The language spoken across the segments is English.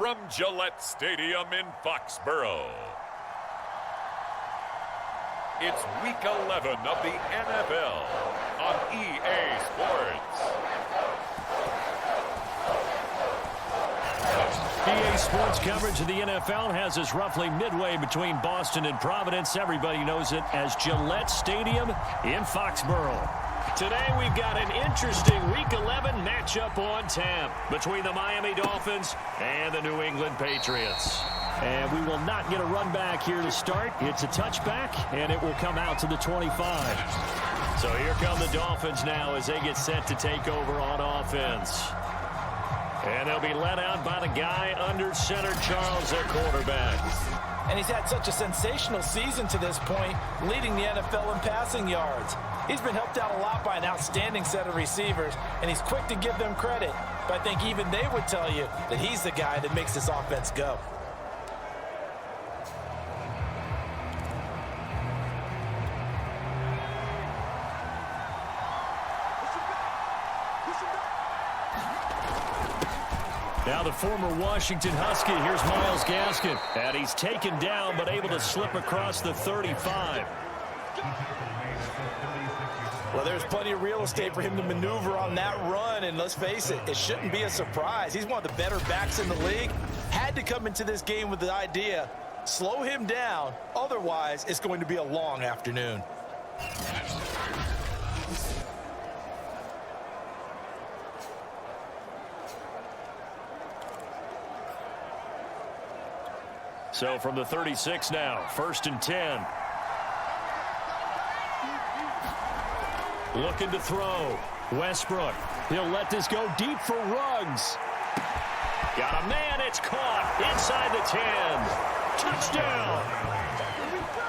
from Gillette Stadium in Foxborough. It's Week 11 of the NFL on EA Sports. EA Sports coverage of the NFL has us roughly midway between Boston and Providence. Everybody knows it as Gillette Stadium in Foxborough. Today we've got an interesting Week 11 matchup on tap between the Miami Dolphins and the New England Patriots. And we will not get a run back here to start. It's a touchback, and it will come out to the 25. So here come the Dolphins now as they get set to take over on offense. And they'll be led out by the guy under center, Charles, their quarterback. And he's had such a sensational season to this point, leading the NFL in passing yards. He's been helped out a lot by an outstanding set of receivers, and he's quick to give them credit. But I think even they would tell you that he's the guy that makes this offense go. Now the former Washington Husky, here's Myles Gaskin. And he's taken down but able to slip across the 35. Well, there's plenty of real estate for him to maneuver on that run, and let's face it, it shouldn't be a surprise. He's one of the better backs in the league. Had to come into this game with the idea, slow him down, otherwise it's going to be a long afternoon. So from the 36 now, 1st and 10. Looking to throw. Westbrook. He'll let this go deep for Ruggs. Got a man. It's caught inside the 10. Touchdown.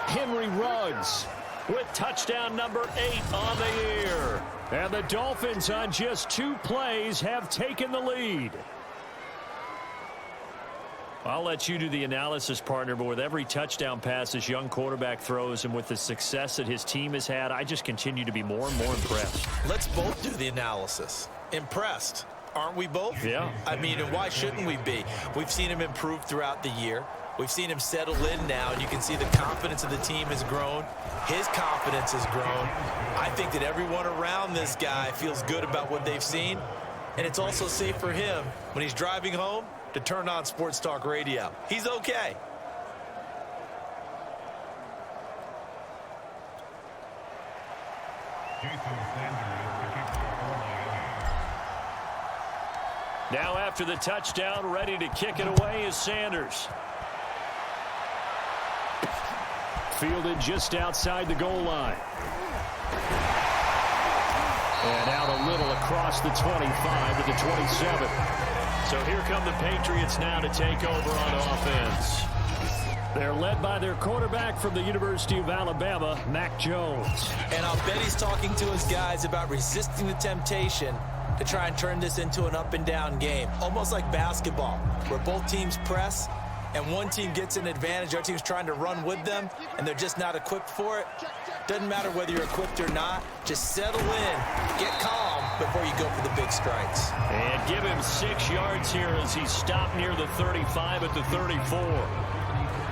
Henry Ruggs with touchdown number 8 on the year. And the Dolphins on just 2 plays have taken the lead. I'll let you do the analysis, partner, but with every touchdown pass this young quarterback throws and with the success that his team has had, I just continue to be more and more impressed. Let's both do the analysis. Impressed, aren't we both? Yeah. I mean, and why shouldn't we be? We've seen him improve throughout the year. We've seen him settle in now, and you can see the confidence of the team has grown. His confidence has grown. I think that everyone around this guy feels good about what they've seen, and it's also safe for him when he's driving home to turn on Sports Talk Radio. He's okay. Now after the touchdown, ready to kick it away is Sanders. Fielded just outside the goal line. And out a little across the 25 to the 27. So here come the Patriots now to take over on offense. They're led by their quarterback from the University of Alabama, Mac Jones. And I'll bet he's talking to his guys about resisting the temptation to try and turn this into an up-and-down game. Almost like basketball, where both teams press, and one team gets an advantage, the other team's trying to run with them, and they're just not equipped for it. Doesn't matter whether you're equipped or not. Just settle in, get calm before you go for the big strikes. And give him 6 yards here as he stopped near the 35 at the 34.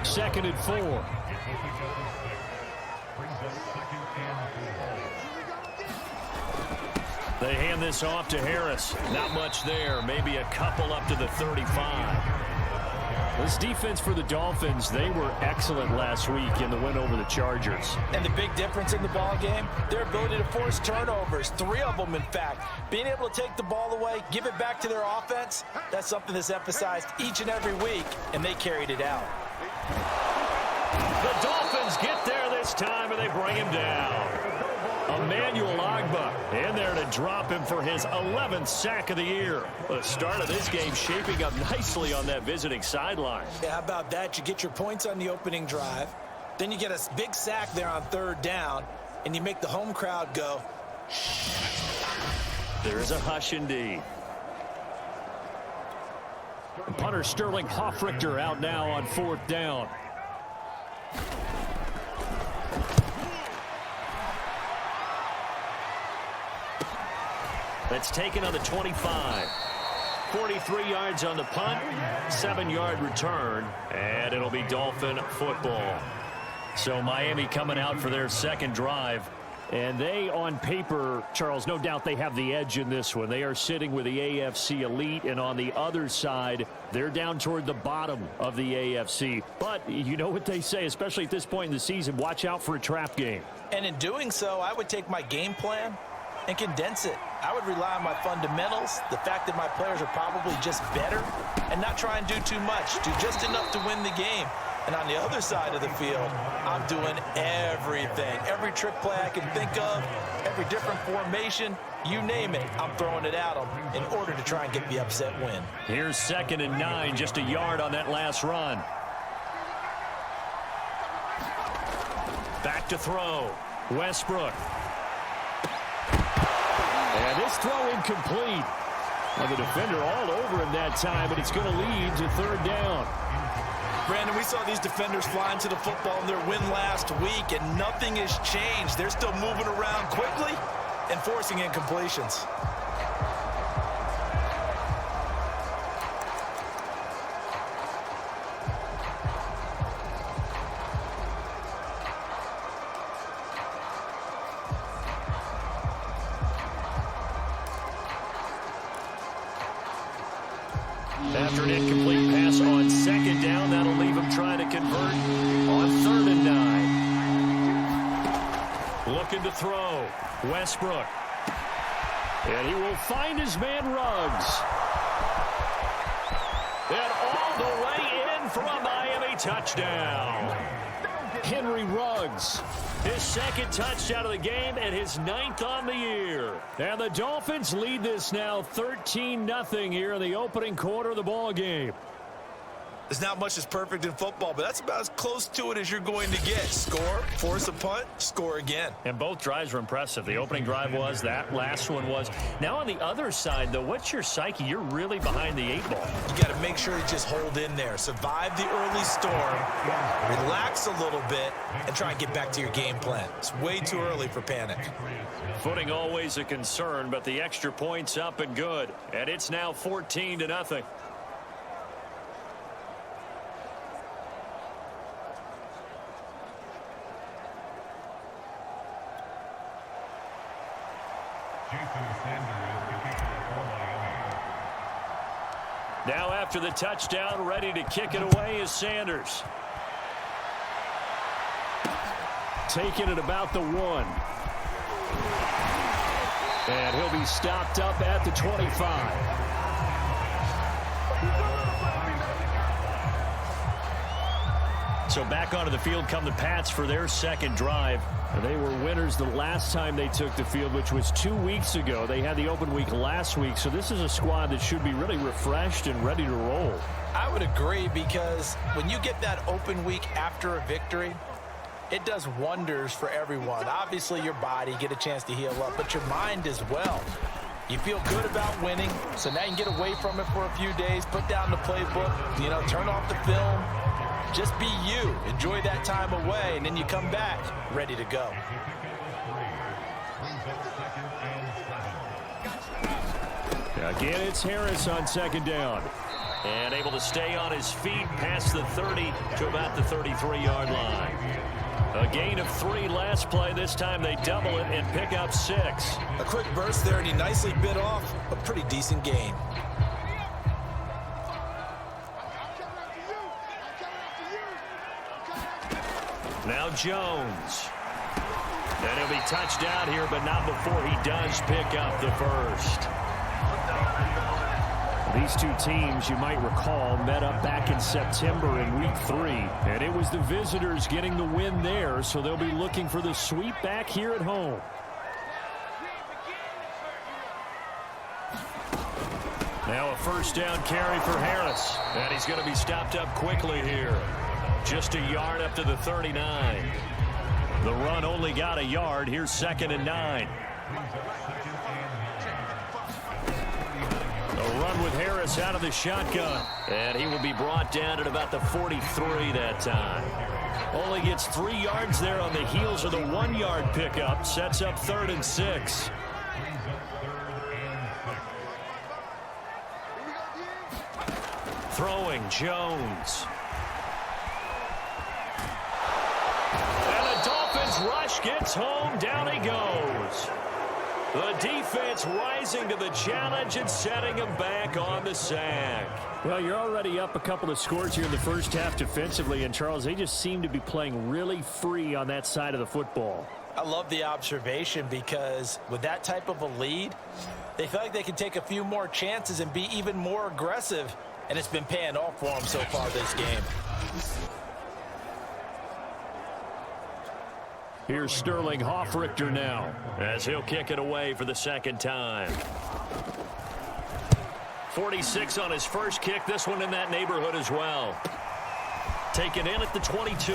2nd and 4. They hand this off to Harris. Not much there. Maybe a couple up to the 35. This defense for the Dolphins, they were excellent last week in the win over the Chargers. And the big difference in the ball game, their ability to force turnovers, 3 of them in fact. Being able to take the ball away, give it back to their offense, that's something that's emphasized each and every week, and they carried it out. The Dolphins get there this time, and they bring him down. Emmanuel Ogbah in there to drop him for his 11th sack of the year. The start of this game shaping up nicely on that visiting sideline. Yeah, how about that? You get your points on the opening drive. Then you get a big sack there on 3rd down, and you make the home crowd go. There's a hush indeed. Punter Sterling Hoffrichter out now on 4th down. That's taken on the 25. 43 yards on the punt, 7-yard return, and it'll be Dolphin football. So Miami coming out for their second drive. And they, on paper, Charles, no doubt they have the edge in this one. They are sitting with the AFC elite, and on the other side, they're down toward the bottom of the AFC. But you know what they say, especially at this point in the season, watch out for a trap game. And in doing so, I would take my game plan and condense it. I would rely on my fundamentals, the fact that my players are probably just better, and not try and do too much, do just enough to win the game. And on the other side of the field, I'm doing everything. Every trick play I can think of, every different formation, you name it, I'm throwing it at them in order to try and get the upset win. Here's 2nd and 9, just a yard on that last run. Back to throw. Westbrook. And this throw incomplete. Well, the defender all over him that time, but it's going to lead to 3rd down. Brandon, we saw these defenders flying to the football in their win last week, and nothing has changed. They're still moving around quickly and forcing incompletions. After an incomplete pass on 2nd down, that'll leave him trying to convert on 3rd and 9. Looking to throw. Westbrook. And he will find his man Ruggs. And all the way in for a Miami touchdown. Henry Ruggs. His 2nd touchdown of the game and his 9th on the year. And the Dolphins lead this now 13-0 here in the opening quarter of the ball game. There's not much that's perfect in football, but that's about as close to it as you're going to get. Score, force a punt, score again. And both drives were impressive. The opening drive was, that last one was. Now on the other side, though, what's your psyche? You're really behind the 8 ball. You got to make sure you just hold in there. Survive the early storm, relax a little bit, and try and get back to your game plan. It's way too early for panic. Footing always a concern, but the extra point's up and good. And it's now 14-0. Now after the touchdown, ready to kick it away is Sanders. Taking it about the 1. And he'll be stopped up at the 25. So back onto the field come the Pats for their 2nd drive. They were winners the last time they took the field, which was 2 weeks ago. They had the open week last week, so this is a squad that should be really refreshed and ready to roll. I would agree, because when you get that open week after a victory, it does wonders for everyone. Obviously, your body, get a chance to heal up, but your mind as well. You feel good about winning, so now you can get away from it for a few days, put down the playbook, turn off the film. Just be you. Enjoy that time away, and then you come back ready to go. Again, it's Harris on 2nd down. And able to stay on his feet past the 30 to about the 33-yard line. A gain of 3 last play. This time they double it and pick up 6. A quick burst there, and he nicely bit off a pretty decent gain. Now Jones. And he'll be touched down here, but not before he does pick up the 1st. These two teams, you might recall, met up back in September in Week 3. And it was the visitors getting the win there, so they'll be looking for the sweep back here at home. Now a 1st down carry for Harris. And he's going to be stopped up quickly here. Just a yard up to the 39. The run only got a yard. Here's 2nd and 9. A run with Harris out of the shotgun. And he will be brought down at about the 43 that time. Only gets 3 yards there on the heels of the 1-yard pickup. Sets up 3rd and 6. Throwing, Jones. And the Dolphins rush gets home. Down he goes. The defense rising to the challenge and setting him back on the sack. Well, you're already up a couple of scores here in the first half defensively, and Charles, they just seem to be playing really free on that side of the football. I love the observation because with that type of a lead, they feel like they can take a few more chances and be even more aggressive, and it's been paying off for them so far this game. Here's Sterling Hoffrichter now as he'll kick it away for the second time. 46 on his first kick. This one in that neighborhood as well. Taken in at the 22.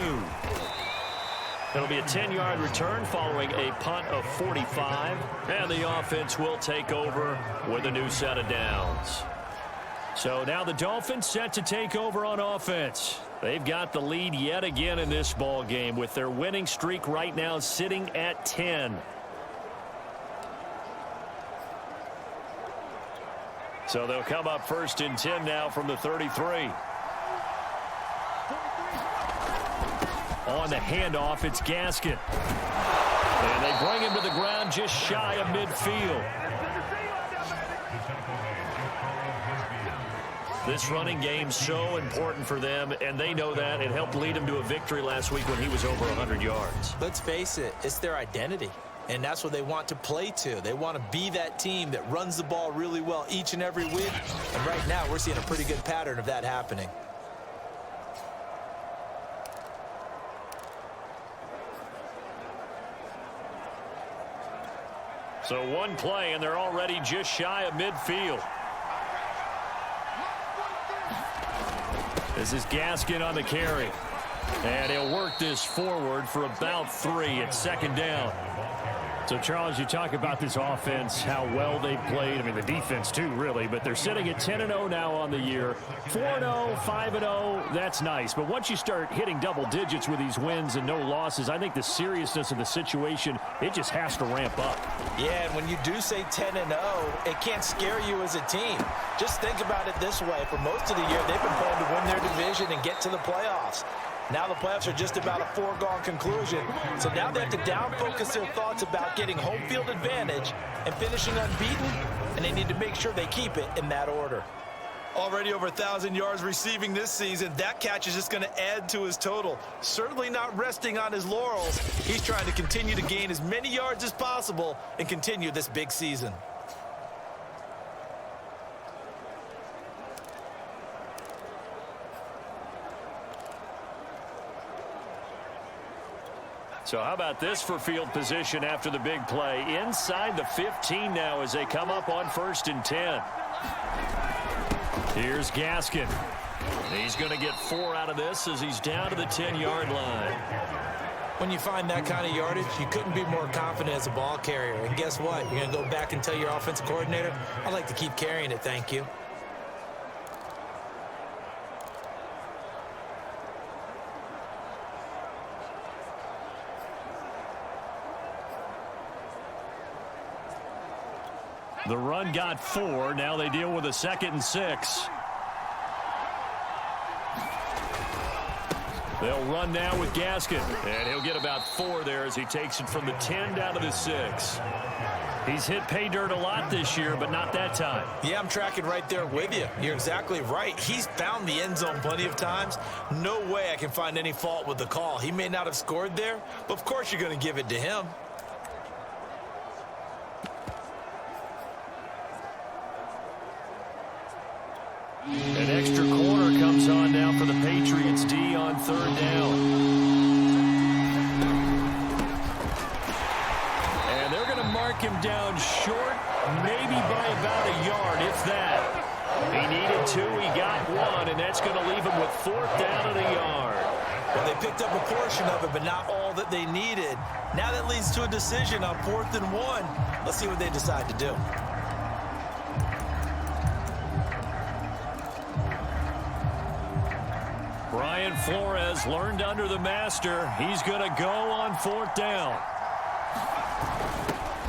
It'll be a 10-yard return following a punt of 45. And the offense will take over with a new set of downs. So now the Dolphins set to take over on offense. They've got the lead yet again in this ball game with their winning streak right now sitting at 10. So they'll come up first and 10 now from the 33. On the handoff, it's Gaskin. And they bring him to the ground just shy of midfield. This running game so important for them, and they know that. It helped lead them to a victory last week when he was over 100 yards. Let's face it, it's their identity, and that's what they want to play to. They want to be that team that runs the ball really well each and every week, and right now we're seeing a pretty good pattern of that happening. So one play, and they're already just shy of midfield. This is Gaskin on the carry. And he'll work this forward for about 3 at second down. So, Charles, you talk about this offense, how well they played. I mean, the defense, too, really. But they're sitting at 10-0 now on the year. 4-0, 5-0, that's nice. But once you start hitting double digits with these wins and no losses, I think the seriousness of the situation, it just has to ramp up. Yeah, and when you do say 10-0, it can't scare you as a team. Just think about it this way. For most of the year, they've been playing to win their division and get to the playoffs. Now the playoffs are just about a foregone conclusion. So now they have to down-focus their thoughts about getting home field advantage and finishing unbeaten, and they need to make sure they keep it in that order. Already over 1,000 yards receiving this season. That catch is just going to add to his total. Certainly not resting on his laurels. He's trying to continue to gain as many yards as possible and continue this big season. So how about this for field position after the big play? Inside the 15 now as they come up on 1st and 10. Here's Gaskin. He's going to get 4 out of this as he's down to the 10-yard line. When you find that kind of yardage, you couldn't be more confident as a ball carrier. And guess what? You're going to go back and tell your offensive coordinator, I'd like to keep carrying it, thank you. The run got 4. Now they deal with a 2nd and 6. They'll run now with Gaskin. And he'll get about 4 there as he takes it from the 10 down to the 6. He's hit pay dirt a lot this year, but not that time. Yeah, I'm tracking right there with you. You're exactly right. He's found the end zone plenty of times. No way I can find any fault with the call. He may not have scored there, but of course you're going to give it to him. An extra corner comes on now for the Patriots D on 3rd down. And they're going to mark him down short, maybe by about a yard, if that. He needed 2, he got 1, and that's going to leave him with 4th down and a yard. Well, they picked up a portion of it, but not all that they needed. Now that leads to a decision on 4th and 1. Let's see what they decide to do. Brian Flores learned under the master. He's going to go on 4th down.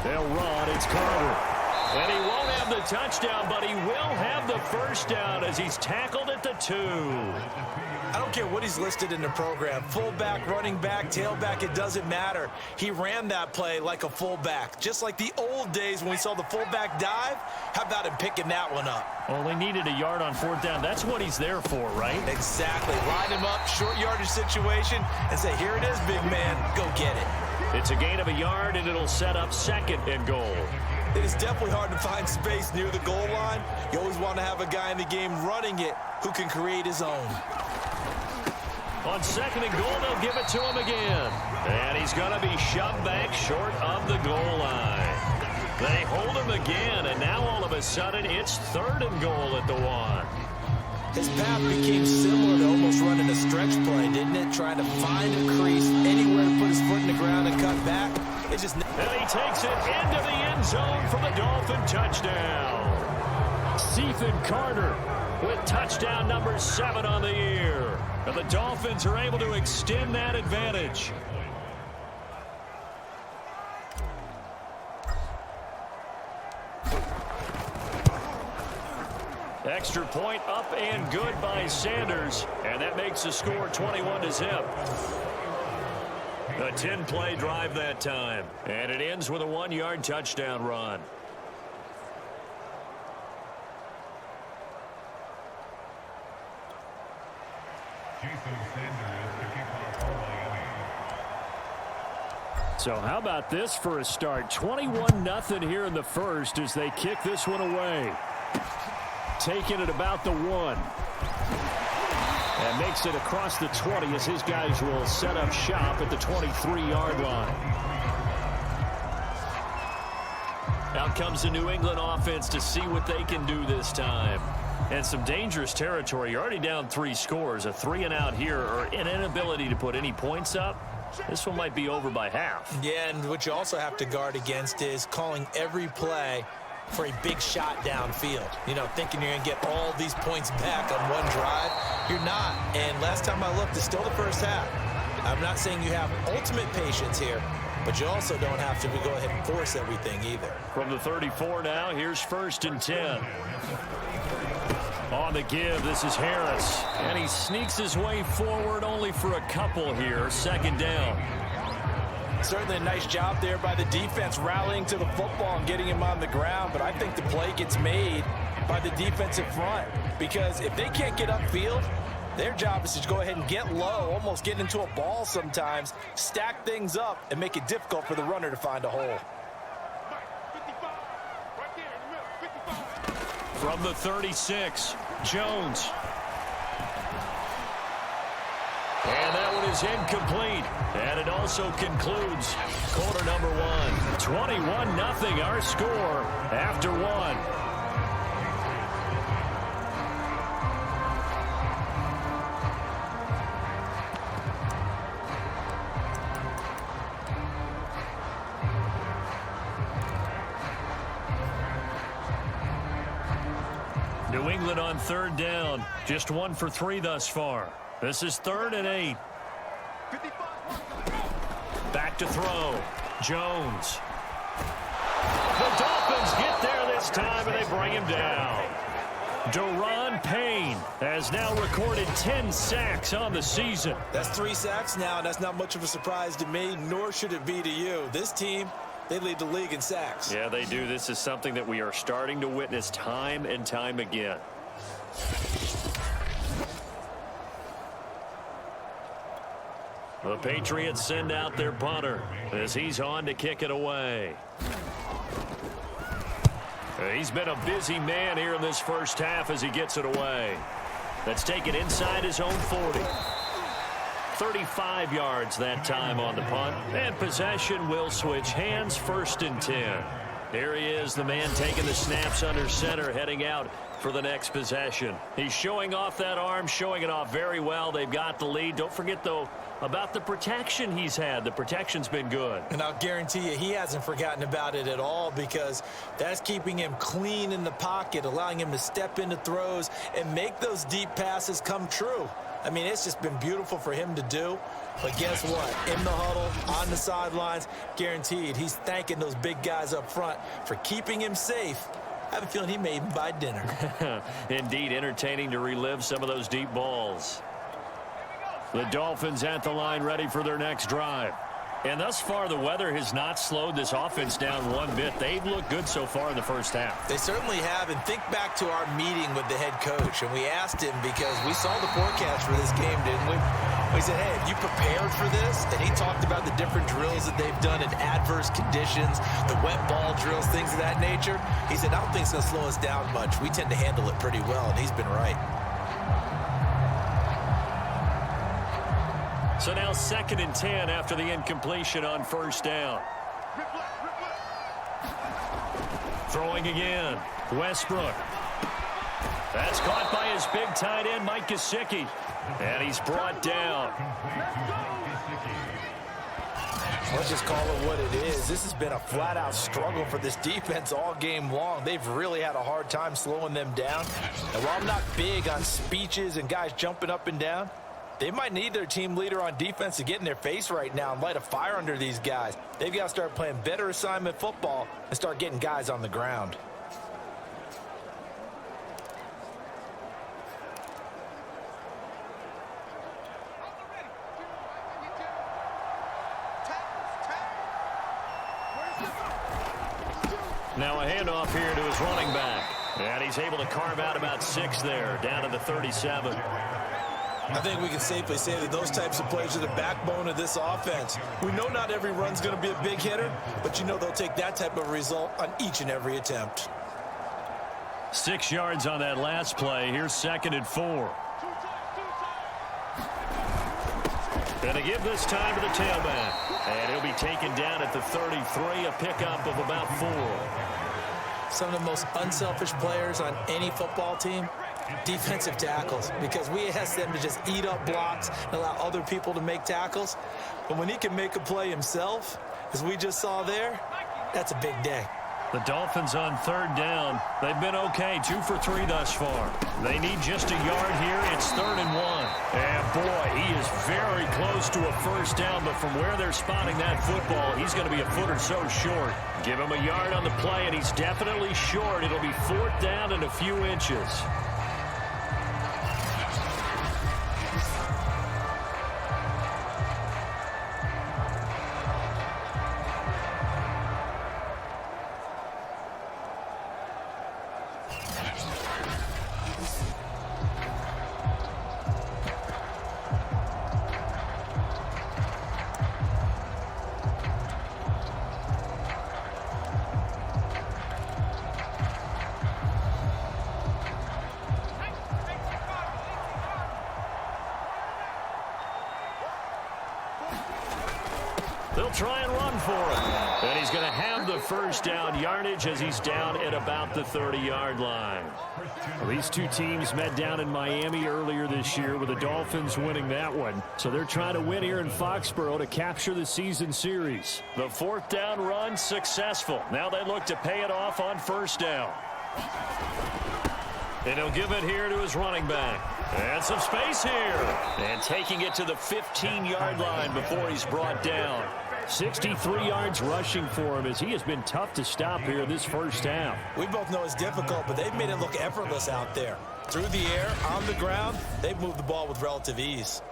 They'll run. It's Carter. And he won't have the touchdown, but he will have the first down as he's tackled at the 2. I don't care what he's listed in the program. Fullback, running back, tailback, it doesn't matter. He ran that play like a fullback, just like the old days when we saw the fullback dive. How about him picking that one up? Only needed a yard on 4th down. That's what he's there for, right? Exactly. Line him up, short yardage situation, and say, here it is, big man. Go get it. It's a gain of a yard, and it'll set up 2nd and goal. It is definitely hard to find space near the goal line. You always want to have a guy in the game running it who can create his own. On 2nd and goal, they'll give it to him again. And he's going to be shoved back short of the goal line. They hold him again, and now all of a sudden it's 3rd and goal at the 1. His path became similar to almost running a stretch play, didn't it? Trying to find a crease, anywhere to put his foot in the ground and cut back. It just... And he takes it into the end zone for the Dolphin touchdown. Ethan Carter with touchdown number 7 on the year. And the Dolphins are able to extend that advantage. Extra point up and good by Sanders. And that makes the score 21-0. A 10-play drive that time. And it ends with a 1-yard touchdown run. So how about this for a start? 21-0 here in the first as they kick this one away. Taking it about the 1. And makes it across the 20 as his guys will set up shop at the 23-yard line. Out comes the New England offense to see what they can do this time. And some dangerous territory. You're already down 3 scores. A 3-and-out here or an inability to put any points up. This one might be over by half. Yeah, and what you also have to guard against is calling every play for a big shot downfield. You know, thinking you're going to get all these points back on one drive. You're not. And last time I looked, it's still the first half. I'm not saying you have ultimate patience here, but you also don't have to go ahead and force everything either. From the 34 now, here's 1st and 10. On the give, this is Harris. And he sneaks his way forward only for a couple here. 2nd down. Certainly a nice job there by the defense rallying to the football and getting him on the ground. But I think the play gets made by the defensive front. Because if they can't get upfield, their job is to go ahead and get low, almost get into a ball sometimes, stack things up, and make it difficult for the runner to find a hole. From the 36, Jones. And that one is incomplete. And it also concludes quarter number 1. 21-0 our score after 1. New England on 3rd down. Just 1 for 3 thus far. This is 3rd and 8. Back to throw. Jones. The Dolphins get there this time, and they bring him down. Daron Payne has now recorded 10 sacks on the season. That's 3 sacks now, and that's not much of a surprise to me, nor should it be to you. This team, they lead the league in sacks. Yeah, they do. This is something that we are starting to witness time and time again. The Patriots send out their punter as he's on to kick it away. He's been a busy man here in this first half as he gets it away. That's taken inside his own 40. 35 yards that time on the punt. And possession will switch hands. 1st and 10. Here he is, the man taking the snaps under center, heading out for the next possession. He's showing off that arm, showing it off very well. They've got the lead. Don't forget, though, about the protection he's had. The protection's been good. And I'll guarantee you he hasn't forgotten about it at all, because that's keeping him clean in the pocket, allowing him to step into throws and make those deep passes come true. I mean, it's just been beautiful for him to do. But guess what? In the huddle, on the sidelines, guaranteed he's thanking those big guys up front for keeping him safe. I have a feeling he may even buy dinner. Indeed, entertaining to relive some of those deep balls. The Dolphins at the line, ready for their next drive. And thus far, the weather has not slowed this offense down one bit. They've looked good so far in the first half. They certainly have. And think back to our meeting with the head coach. And we asked him because we saw the forecast for this game, didn't we? We said, hey, have you prepared for this? And he talked about the different drills that they've done in adverse conditions, the wet ball drills, things of that nature. He said, I don't think it's going to slow us down much. We tend to handle it pretty well, and he's been right. So now 2nd and 10 after the incompletion on first down. Throwing again. Westbrook. That's caught by his big tight end, Mike Gesicki. And he's brought down. Let's just call it what it is. This has been a flat-out struggle for this defense all game long. They've really had a hard time slowing them down. And while I'm not big on speeches and guys jumping up and down, they might need their team leader on defense to get in their face right now and light a fire under these guys. They've got to start playing better assignment football and start getting guys on the ground. Now a handoff here to his running back. And he's able to carve out about 6 there, down to the 37. I think we can safely say that those types of plays are the backbone of this offense. We know not every run's going to be a big hitter, but you know they'll take that type of result on each and every attempt. 6 yards on that last play. Here's 2nd and 4. Gonna give this time to the tailback. And he'll be taken down at the 33, a pickup of about 4. Some of the most unselfish players on any football team, defensive tackles, because we ask them to just eat up blocks and allow other people to make tackles. But when he can make a play himself, as we just saw there, that's a big day. The Dolphins on 3rd down. They've been okay, 2 for 3 thus far. They need just a yard here. It's 3rd and 1. And boy, he is very close to a first down, but from where they're spotting that football, he's going to be a foot or so short. Give him a yard on the play, and he's definitely short. It'll be 4th down and a few inches. They'll try and run for him. And he's going to have the first down yardage as he's down at about the 30-yard line. Well, these two teams met down in Miami earlier this year with the Dolphins winning that one. So they're trying to win here in Foxborough to capture the season series. The 4th down run successful. Now they look to pay it off on first down. And he'll give it here to his running back. And some space here. And taking it to the 15-yard line before he's brought down. 63 yards rushing for him as he has been tough to stop here this first half. We both know it's difficult, but they've made it look effortless out there. Through the air, on the ground, they've moved the ball with relative ease.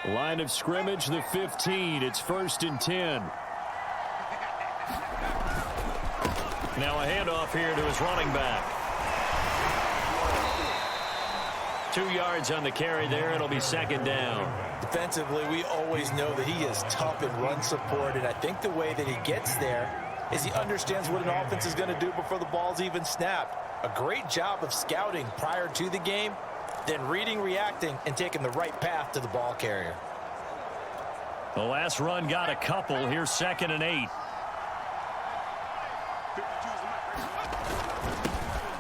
Line of scrimmage, the 15. It's 1st and 10. Now a handoff here to his running back. 2 yards on the carry there. It'll be 2nd down. Defensively, we always know that he is tough in run support, and I think the way that he gets there is he understands what an offense is going to do before the ball's even snapped. A great job of scouting prior to the game, then reading, reacting, and taking the right path to the ball carrier. The last run got a couple. Here's 2nd and 8.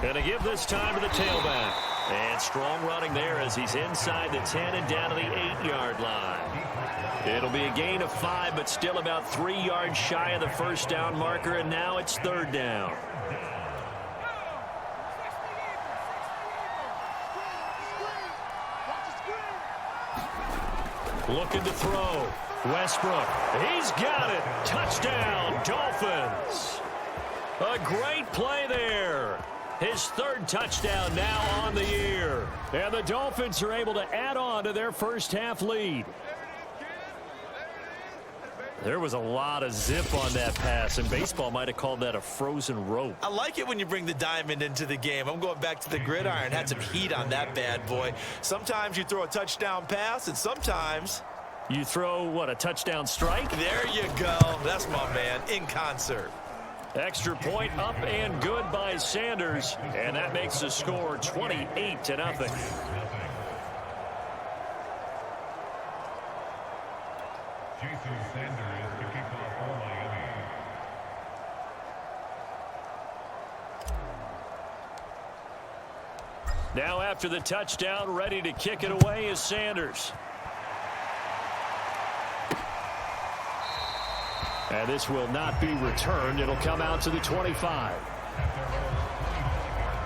Gonna give this time to the tailback. And strong running there as he's inside the 10 and down to the 8-yard line. It'll be a gain of 5, but still about 3 yards shy of the first down marker, and now it's 3rd down. Looking to throw. Westbrook. He's got it. Touchdown, Dolphins. A great play there. His 3rd touchdown now on the year. And the Dolphins are able to add on to their first half lead. There was a lot of zip on that pass, and baseball might have called that a frozen rope. I like it when you bring the diamond into the game. I'm going back to the gridiron. Had some heat on that bad boy. Sometimes you throw a touchdown pass, and sometimes you throw, what, a touchdown strike? There you go. That's my man, in concert. Extra point up and good by Sanders, and that makes the score 28-0. Now after the touchdown, ready to kick it away is Sanders. And this will not be returned. It'll come out to the 25.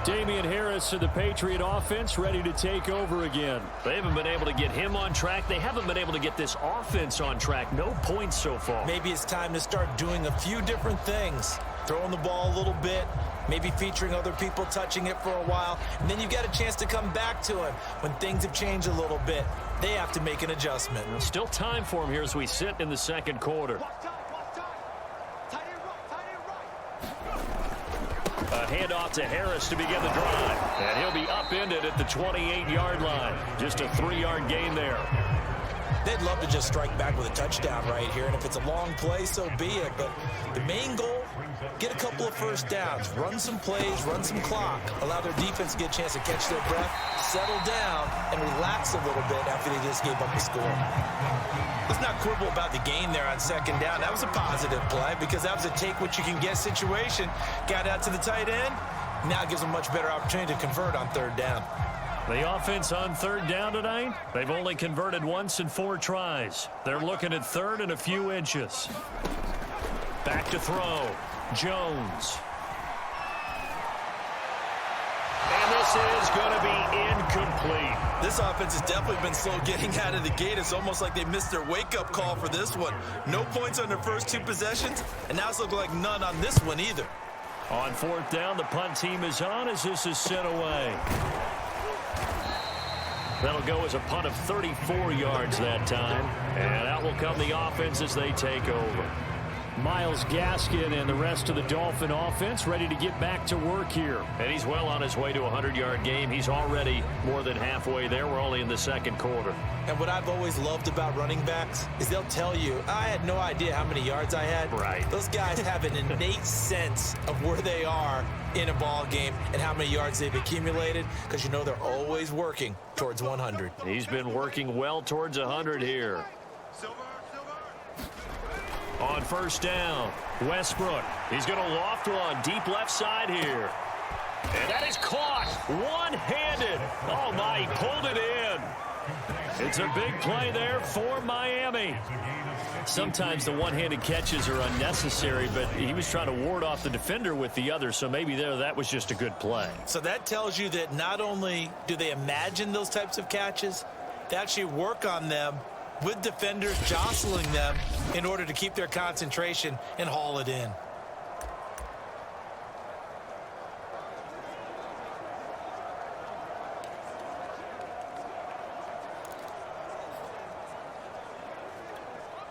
Damian Harris of the Patriot offense ready to take over again. They haven't been able to get him on track. They haven't been able to get this offense on track. No points so far. Maybe it's time to start doing a few different things. Throwing the ball a little bit, maybe featuring other people touching it for a while, and then you've got a chance to come back to him when things have changed a little bit. They have to make an adjustment. Well, still time for him here as we sit in the second quarter. A handoff to Harris to begin the drive. And he'll be upended at the 28-yard line. Just a 3-yard gain there. They'd love to just strike back with a touchdown right here, and if it's a long play, so be it. But the main goal, get a couple of first downs, run some plays, run some clock, allow their defense to get a chance to catch their breath, settle down, and relax a little bit after they just gave up the score. Let's not quibble about the gain there on second down. That was a positive play because that was a take-what-you-can-get situation. Got out to the tight end. Now it gives them a much better opportunity to convert on 3rd down. The offense on 3rd down tonight, they've only converted once in 4 tries. They're looking at 3rd and a few inches. Back to throw. Jones. And this is going to be incomplete. This offense has definitely been slow getting out of the gate. It's almost like they missed their wake-up call for this one. No points on their first 2 possessions, and now it's looking like none on this one either. On 4th down, the punt team is on as this is sent away. That'll go as a punt of 34 yards that time. And out will come the offense as they take over. Myles Gaskin and the rest of the Dolphin offense ready to get back to work here. And he's well on his way to a 100-yard game. He's already more than halfway there. We're only in the second quarter. And what I've always loved about running backs is they'll tell you, I had no idea how many yards I had. Right. Those guys have an innate sense of where they are in a ball game and how many yards they've accumulated because you know they're always working towards 100. He's been working well towards 100 here. On 1st down, Westbrook. He's going to loft one deep left side here. And that is caught one-handed. Oh, my, he pulled it in. It's a big play there for Miami. Sometimes the one-handed catches are unnecessary, but he was trying to ward off the defender with the other, so maybe that was just a good play. So that tells you that not only do they imagine those types of catches, they actually work on them with defenders jostling them in order to keep their concentration and haul it in.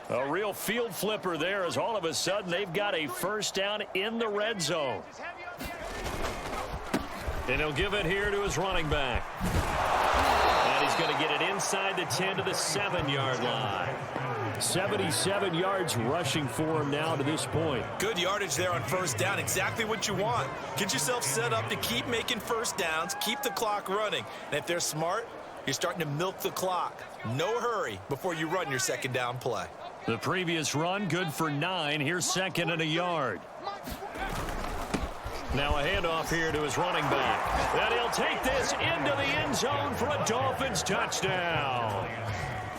A real field flipper there as all of a sudden they've got a 1st down in the red zone. And he'll give it here to his running back. And he's going to get it inside the 10 to the 7-yard line. 77 yards rushing for him now to this point. Good yardage there on 1st down. Exactly what you want. Get yourself set up to keep making 1st downs, keep the clock running. And if they're smart, you're starting to milk the clock. No hurry before you run your 2nd down play. The previous run good for 9. Here's 2nd and a yard. Now a handoff here to his running back. And he'll take this into the end zone for a Dolphins touchdown.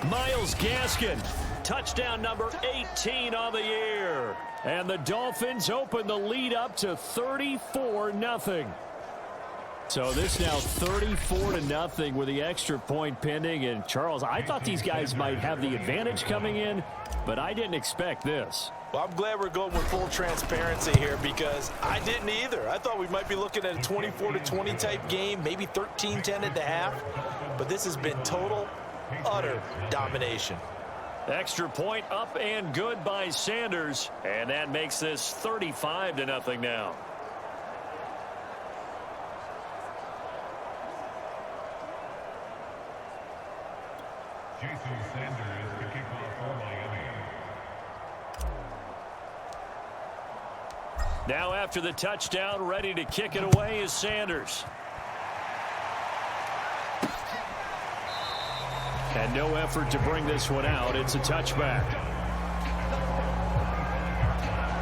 Myles Gaskin, touchdown number 18 on the year. And the Dolphins open the lead up to 34-0. So this now 34-0 with the extra point pending. And Charles, I thought these guys might have the advantage coming in, but I didn't expect this. Well, I'm glad we're going with full transparency here because I didn't either. I thought we might be looking at a 24-20 type game, maybe 13-10 at the half. But this has been total, utter domination. Extra point up and good by Sanders. And that makes this 35-0 now. Jason Sanders, the kickoff for Miami. Now after the touchdown, ready to kick it away is Sanders. And no effort to bring this one out. It's a touchback.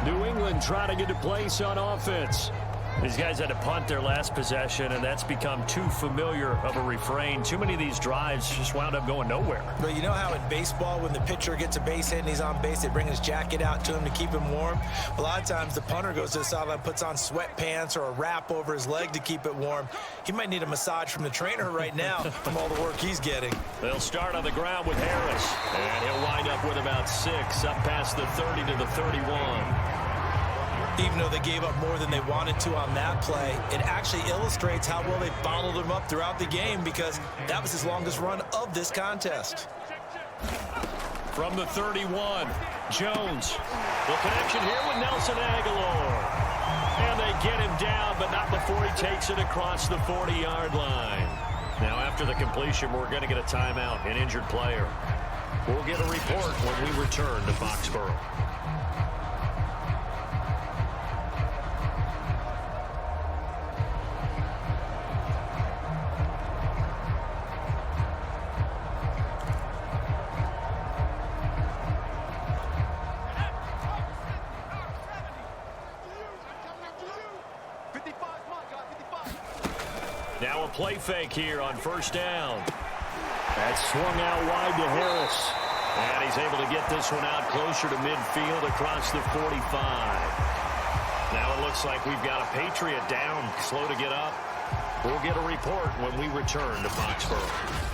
New England trying to get a place on offense. These guys had to punt their last possession, and that's become too familiar of a refrain. Too many of these drives just wound up going nowhere. But you know how in baseball, when the pitcher gets a base hit and he's on base, they bring his jacket out to him to keep him warm? A lot of times the punter goes to the sideline, puts on sweatpants or a wrap over his leg to keep it warm. He might need a massage from the trainer right now from all the work he's getting. They'll start on the ground with Harris, and he'll wind up with about 6, up past the 30 to the 31. Even though they gave up more than they wanted to on that play, it actually illustrates how well they bottled him up throughout the game because that was his longest run of this contest. From the 31, Jones. The connection here with Nelson Aguilar. And they get him down, but not before he takes it across the 40-yard line. Now, after the completion, we're going to get a timeout, an injured player. We'll get a report when we return to Foxborough. Now a play fake here on first down. That's swung out wide to Harris. And he's able to get this one out closer to midfield across the 45. Now it looks like we've got a Patriot down, slow to get up. We'll get a report when we return to Foxborough.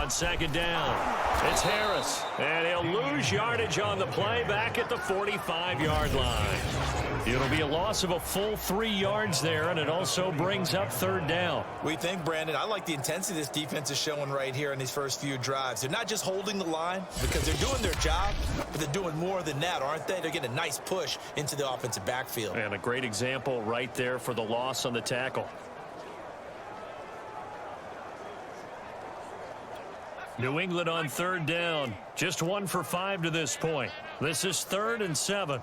Second down. It's Harris. And he'll lose yardage on the play back at the 45-yard line. It'll be a loss of a full 3 yards there, and it also brings up third down. We think, Brandon, I like the intensity this defense is showing right here in these first few drives. They're not just holding the line because they're doing their job, but they're doing more than that, aren't they? They're getting a nice push into the offensive backfield. And a great example right there for the loss on the tackle. New England on third down. Just 1 for 5 to this point. This is 3rd and 7.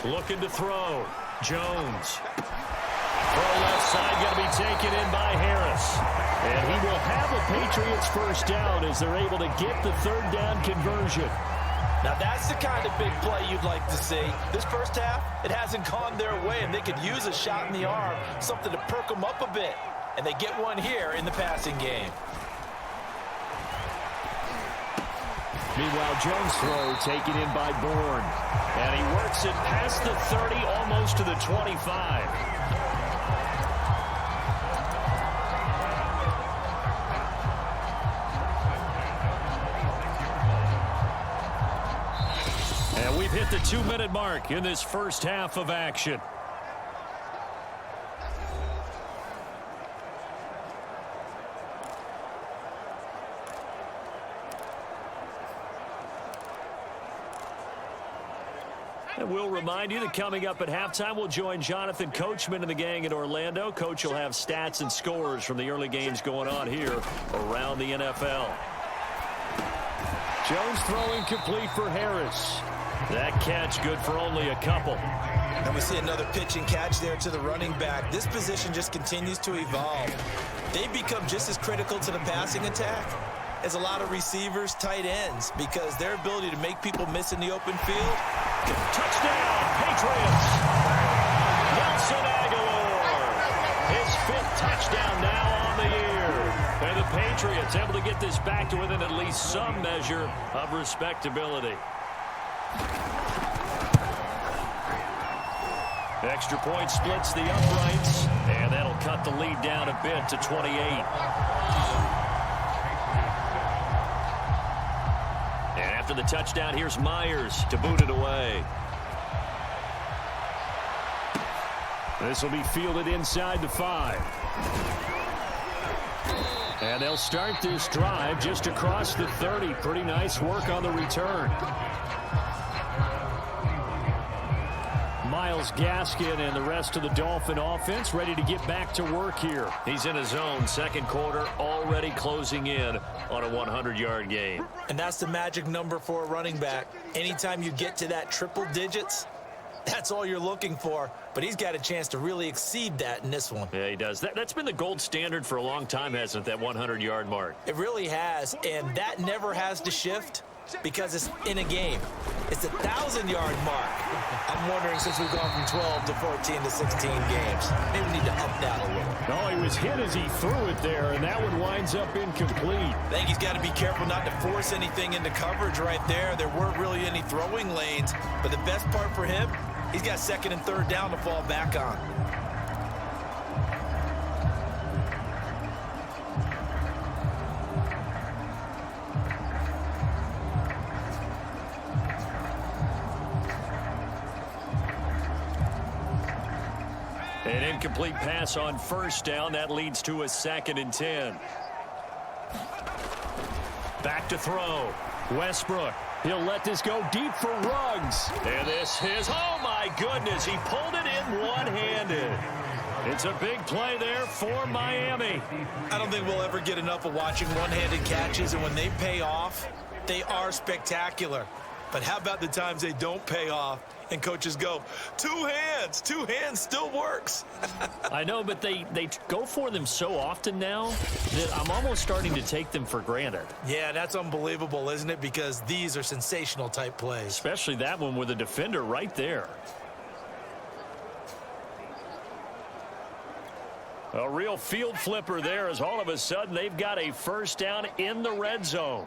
Looking to throw. Jones. Throw left side, going to be taken in by Harris. And he will have a Patriots first down as they're able to get the third down conversion. Now that's the kind of big play you'd like to see. This first half, it hasn't gone their way, and they could use a shot in the arm, something to perk them up a bit. And they get one here in the passing game. Meanwhile, Jones' throw taken in by Bourne. And he works it past the 30, almost to the 25. And we've hit the 2-minute mark in this first half of action. And we'll remind you that coming up at halftime, we'll join Jonathan Coachman and the gang in Orlando. Coach will have stats and scores from the early games going on here around the NFL. Jones throwing complete for Harris. That catch good for only a couple. And we see another pitch and catch there to the running back. This position just continues to evolve. They become just as critical to the passing attack as a lot of receivers, tight ends, because their ability to make people miss in the open field. Touchdown, Patriots. Nelson Aguilar. His 5th touchdown now on the year. And the Patriots able to get this back to within at least some measure of respectability. Extra point splits the uprights, and that'll cut the lead down a bit to 28. And after the touchdown, here's Myers to boot it away. This will be fielded inside the 5. And they'll start this drive just across the 30. Pretty nice work on the return. Myles Gaskin and the rest of the Dolphin offense ready to get back to work here. He's in his own second quarter, already closing in on a 100-yard game. And that's the magic number for a running back. Anytime you get to that triple digits, that's all you're looking for. But he's got a chance to really exceed that in this one. Yeah, he does. That's been the gold standard for a long time, hasn't it, that 100-yard mark? It really has, and that never has to shift because it's in a game. It's a 1,000-yard mark. I'm wondering, since we've gone from 12 to 14 to 16 games, maybe we need to up that a little. No, he was hit as he threw it there, and that one winds up incomplete. I think he's got to be careful not to force anything into coverage right there. There weren't really any throwing lanes, but the best part for him, he's got 2nd and 3rd down to fall back on. An incomplete pass on 1st down. That leads to a 2nd and 10. Back to throw. Westbrook. He'll let this go deep for Ruggs. And this is, oh my goodness, he pulled it in one-handed. It's a big play there for Miami. I don't think we'll ever get enough of watching one-handed catches, and when they pay off, they are spectacular. But how about the times they don't pay off and coaches go, 2 hands still works. I know, but they go for them so often now that I'm almost starting to take them for granted. Yeah, that's unbelievable, isn't it? Because these are sensational type plays. Especially that one with a defender right there. A real field flipper there, as all of a sudden they've got a 1st down in the red zone.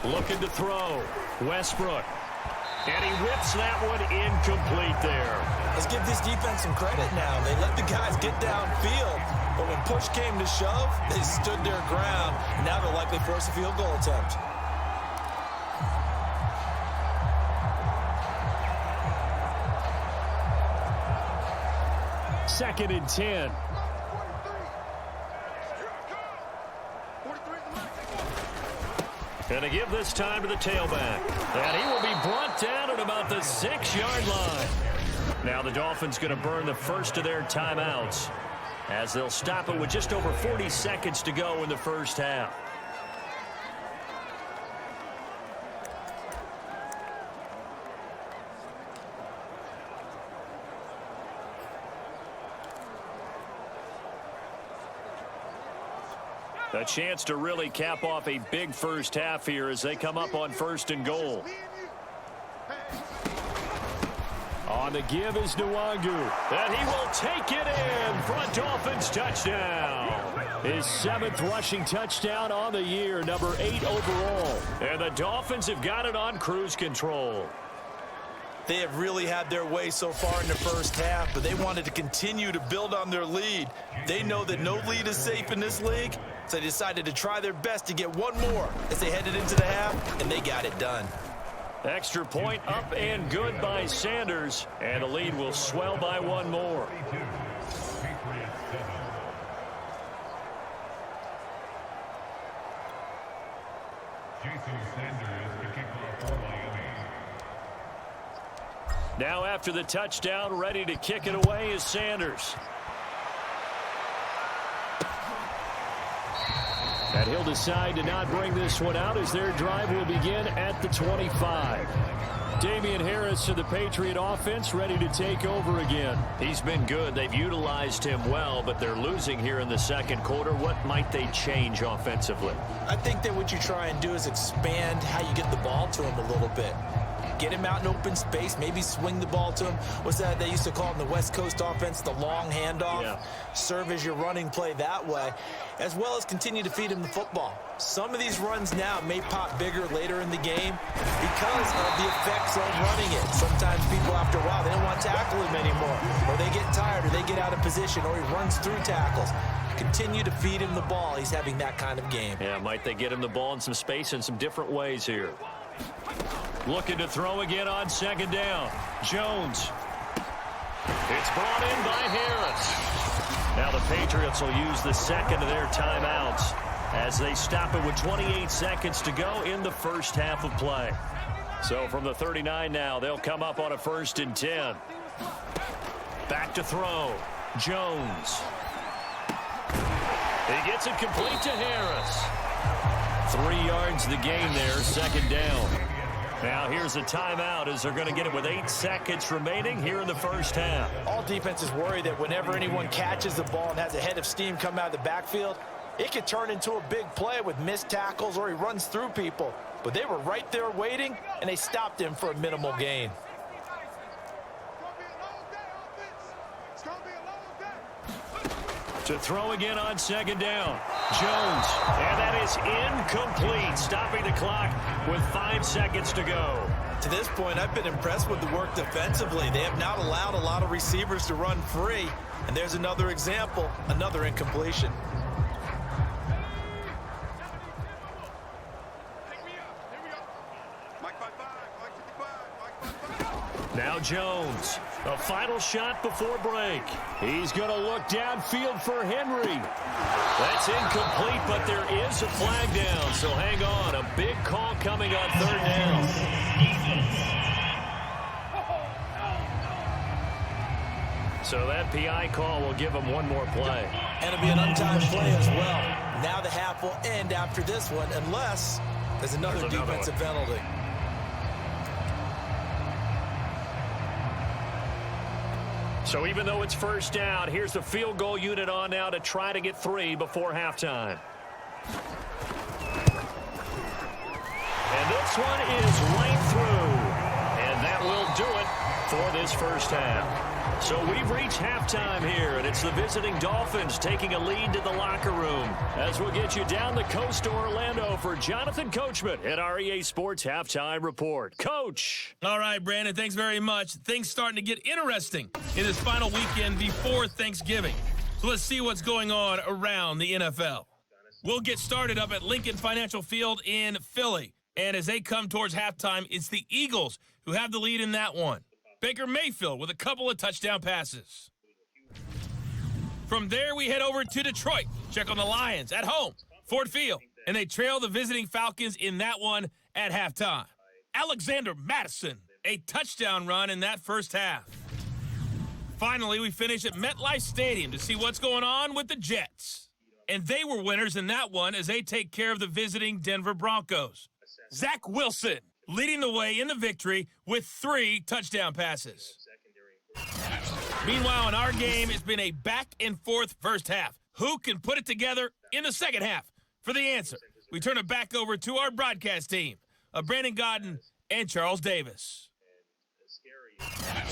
Looking to throw. Westbrook. And he whips that one incomplete there. Let's give this defense some credit now. They let the guys get downfield, but when push came to shove, they stood their ground. Now they'll likely force a field goal attempt. Second and 10. And to give this time to the tailback. And he will be brought down at about the 6-yard line. Now the Dolphins going to burn the first of their timeouts as they'll stop it with just over 40 seconds to go in the first half. A chance to really cap off a big first half here as they come up on 1st and goal. On the give is Nwangu. And he will take it in for a Dolphins touchdown. His 7th rushing touchdown on the year, number 8 overall. And the Dolphins have got it on cruise control. They have really had their way so far in the first half, but they wanted to continue to build on their lead. They know that no lead is safe in this league, so they decided to try their best to get one more as they headed into the half, and they got it done. Extra point up and good by Sanders, and the lead will swell by one more. Jason Sanders, the kickoff for Miami. Now after the touchdown, ready to kick it away is Sanders. And he'll decide to not bring this one out as their drive will begin at the 25. Damian Harris to the Patriot offense, ready to take over again. He's been good. They've utilized him well, but they're losing here in the second quarter. What might they change offensively? I think that what you try and do is expand how you get the ball to him a little bit. Get him out in open space, maybe swing the ball to him. What's that they used to call in the West Coast offense, the long handoff? Yeah. Serve as your running play that way, as well as continue to feed him the football. Some of these runs now may pop bigger later in the game because of the effects of running it. Sometimes people, after a while, they don't want to tackle him anymore, or they get tired, or they get out of position, or he runs through tackles. Continue to feed him the ball. He's having that kind of game. Yeah, might they get him the ball in some space in some different ways here. Looking to throw again on second down. Jones. It's brought in by Harris. Now the Patriots will use the second of their timeouts as they stop it with 28 seconds to go in the first half of play. So from the 39 now, they'll come up on a 1st and 10. Back to throw. Jones. He gets it complete to Harris. 3 yards the gain there, second down. Now here's a timeout as they're going to get it with 8 seconds remaining here in the first half. All defenses worry that whenever anyone catches the ball and has a head of steam come out of the backfield, it could turn into a big play with missed tackles or he runs through people. But they were right there waiting, and they stopped him for a minimal gain. To throw again on second down. Jones. And that is incomplete, stopping the clock with 5 seconds to go. To this point, I've been impressed with the work defensively. They have not allowed a lot of receivers to run free. And there's another example, another incompletion. Now Jones, a final shot before break. He's going to look downfield for Henry. That's incomplete, but there is a flag down, so hang on. A big call coming on third down. So that PI call will give him one more play. And it'll be an untimed play as well. Now the half will end after this one, unless there's another defensive penalty. So even though it's first down, here's the field goal unit on now to try to get 3 before halftime. And this one is right through. And that will do it for this first half. So we've reached halftime here, and it's the visiting Dolphins taking a lead to the locker room. As we'll get you down the coast to Orlando for Jonathan Coachman at our EA Sports Halftime Report. Coach. All right, Brandon, thanks very much. Things starting to get interesting in this final weekend before Thanksgiving. So let's see what's going on around the NFL. We'll get started up at Lincoln Financial Field in Philly. And as they come towards halftime, it's the Eagles who have the lead in that one. Baker Mayfield with a couple of touchdown passes. From there, we head over to Detroit. Check on the Lions at home, Ford Field. And they trail the visiting Falcons in that one at halftime. Alexander Mattison, a touchdown run in that first half. Finally, we finish at MetLife Stadium to see what's going on with the Jets. And they were winners in that one as they take care of the visiting Denver Broncos. Zach Wilson leading the way in the victory with 3 touchdown passes. Meanwhile, in our game, it's been a back-and-forth first half. Who can put it together in the second half? For the answer, we turn it back over to our broadcast team of Brandon Godden and Charles Davis.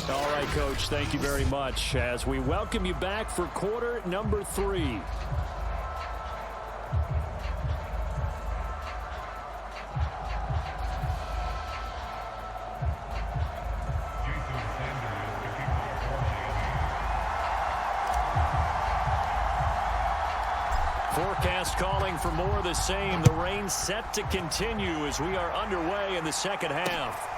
All right, Coach, thank you very much as we welcome you back for quarter number 3. Forecast calling for more of the same. The rain set to continue as we are underway in the second half.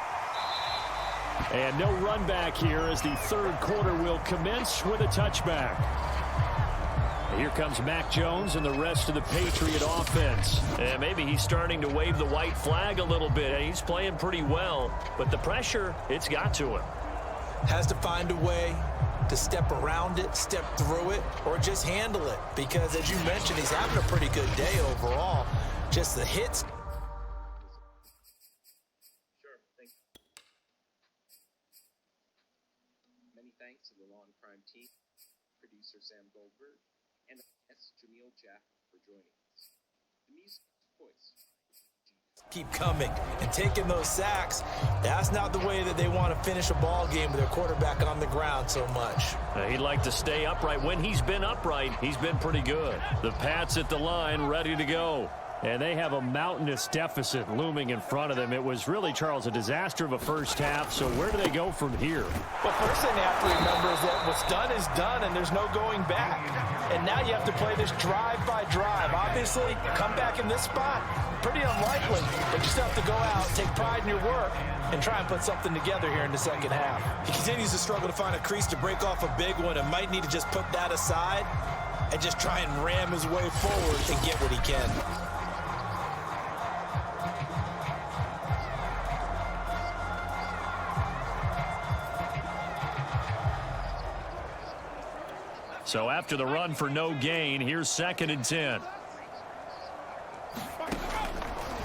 And no run back here as the third quarter will commence with a touchback. Here comes Mac Jones and the rest of the Patriot offense. And maybe he's starting to wave the white flag a little bit. He's playing pretty well, but the pressure, it's got to him. has to find a way to step around it, step through it, or just handle it. Because as you mentioned, he's having a pretty good day overall. Just the hits. Sure, thank you. Many thanks to the Long Prime team, producer Sam Goldberg, and Jamil Jack for joining us. The music choice. Keep coming and taking those sacks. That's not the way that they want to finish a ball game with their quarterback on the ground so much. He'd like to stay upright. When he's been upright, he's been pretty good. The Pats at the line, ready to go. And they have a mountainous deficit looming in front of them. It was really, Charles, a disaster of a first half. So where do they go from here? Well, first thing they have to remember is that what's done is done, and there's no going back. And now you have to play this drive by drive. Obviously, come back in this spot, pretty unlikely. But you still have to go out, take pride in your work, and try and put something together here in the second half. He continues to struggle to find a crease to break off a big one and might need to just put that aside and just try and ram his way forward and get what he can. So after the run for no gain, here's 2nd and 10.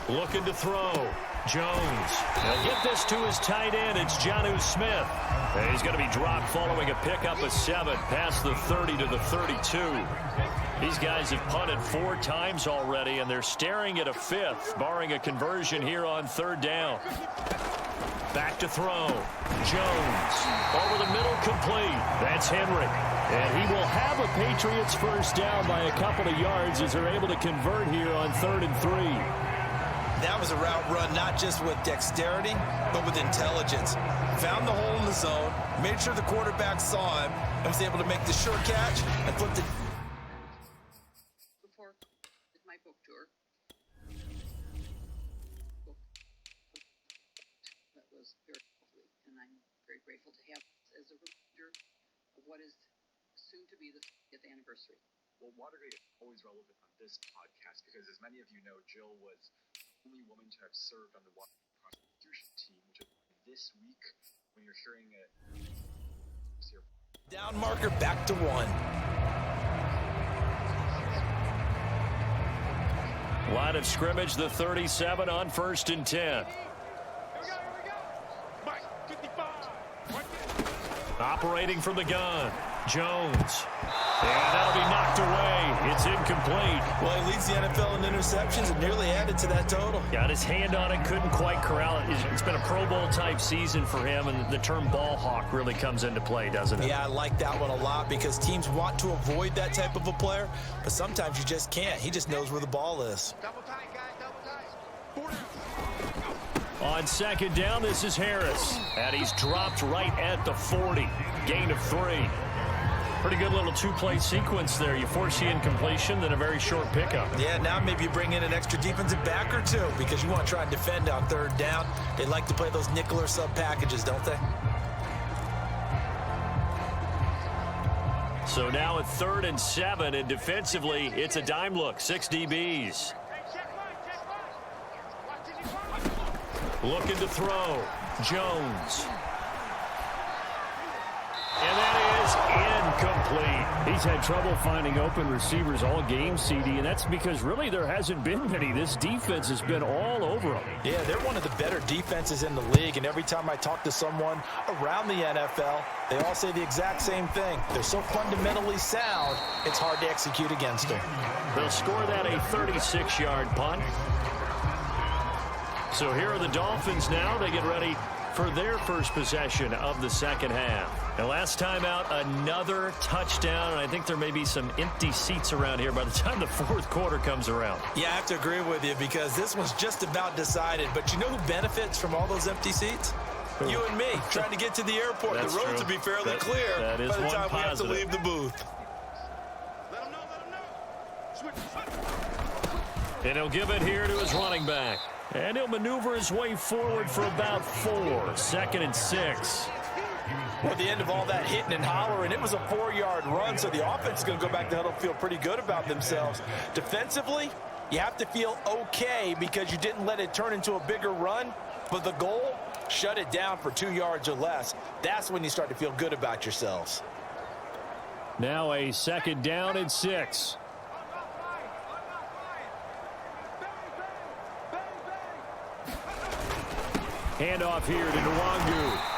Looking to throw. Jones. He'll get this to his tight end. It's Jonnu Smith. And he's going to be dropped following a pickup of 7 past the 30 to the 32. These guys have punted 4 times already, and they're staring at a 5th, barring a conversion here on 3rd down. Back to throw. Jones. Over the middle, complete. That's Henry. And he will have a Patriots first down by a couple of yards as they're able to convert here on 3rd and 3. That was a route run not just with dexterity, but with intelligence. Found the hole in the zone, made sure the quarterback saw him, and was able to make the sure catch and flip the... Before my book tour, that was very lovely, and I'm very grateful to have as a reminder of what is soon to be the 50th anniversary. Well, Watergate is always relevant on this podcast because, as many of you know, Jill was the only woman to have served on the Watergate prosecution team, which is this week when you're hearing it. Down marker back to 1. Line of scrimmage, the 37 on 1st and 10. Operating from the gun, Jones. And that'll be knocked away. It's incomplete. Well, he leads the NFL in interceptions and nearly added to that total. Got his hand on it, couldn't quite corral it. It's been a Pro Bowl type season for him, and the term ball hawk really comes into play, doesn't it? Yeah, I like that one a lot because teams want to avoid that type of a player, but sometimes you just can't. He just knows where the ball is. Double tight, guys, double tight. On 2nd down, this is Harris. And he's dropped right at the 40. Gain of 3. Pretty good little 2-play sequence there. You force the incompletion, then a very short pickup. Yeah, now maybe you bring in an extra defensive back or 2 because you want to try and defend on 3rd down. They like to play those nickel or sub packages, don't they? So now at 3rd and 7, and defensively, it's a dime look. 6 DBs. Looking to throw. Jones. And that is incomplete. He's had trouble finding open receivers all game, CD, and that's because really there hasn't been many. This defense has been all over them. Yeah, they're one of the better defenses in the league, and every time I talk to someone around the NFL, they all say the exact same thing. They're so fundamentally sound, it's hard to execute against them. They'll score that a 36-yard punt. So here are the Dolphins now. They get ready for their first possession of the second half. And last time out, another touchdown, and I think there may be some empty seats around here by the time the 4th quarter comes around. Yeah, I have to agree with you because this one's just about decided. But you know who benefits from all those empty seats? You and me, trying to get to the airport. That's the roads true. will be fairly clear that is by the one time we have to positive. leave the booth. And he'll give it here to his running back. And he'll maneuver his way forward for about 4. 2nd and 6. Well, at the end of all that hitting and hollering, it was a 4-yard run, so the offense is going to go back to huddle, feel pretty good about themselves. Defensively, you have to feel okay because you didn't let it turn into a bigger run, but the goal, shut it down for 2 yards or less, that's when you start to feel good about yourselves. Now a 2nd down and 6. Handoff here to Nwangu.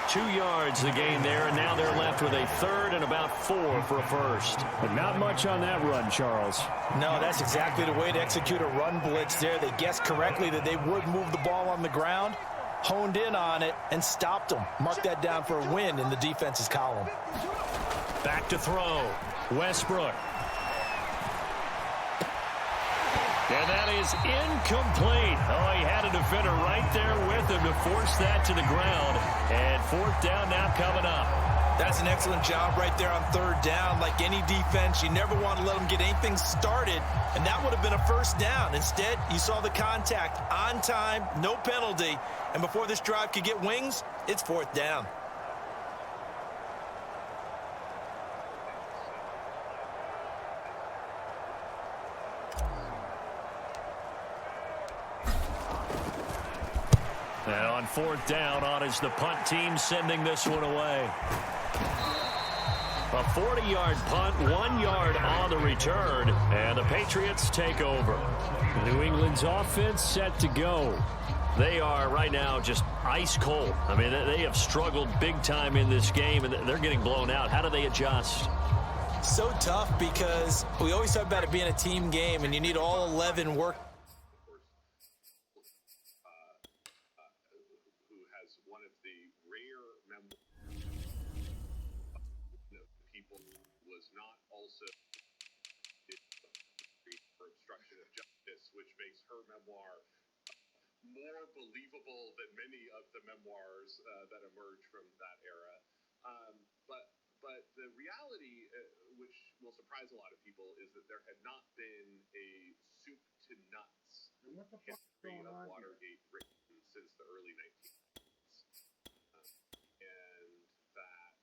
2 yards the gain there, and now they're left with a 3rd and about 4 for a first. But not much on that run, Charles. No, that's exactly the way to execute a run blitz there. They guessed correctly that they would move the ball on the ground, honed in on it, and stopped them. Mark that down for a win in the defense's column. Back to throw. Westbrook. And that is incomplete. Oh, he had a defender right there with him to force that to the ground. And 4th down now coming up. That's an excellent job right there on 3rd down. Like any defense, you never want to let them get anything started, and that would have been a 1st down. Instead, you saw the contact on time, no penalty, and before this drive could get wings, it's 4th down. And on 4th down, on is the punt team sending this one away. A 40-yard punt, 1 yard on the return, and the Patriots take over. New England's offense set to go. They are right now just ice cold. I mean, they have struggled big time in this game, and they're getting blown out. How do they adjust? So tough because we always talk about it being a team game, and you need all 11 work. Which makes her memoir more believable than many of the memoirs that emerge from that era. But the reality, which will surprise a lot of people, is that there had not been a soup to nuts history of Watergate written since the early 1900s. And that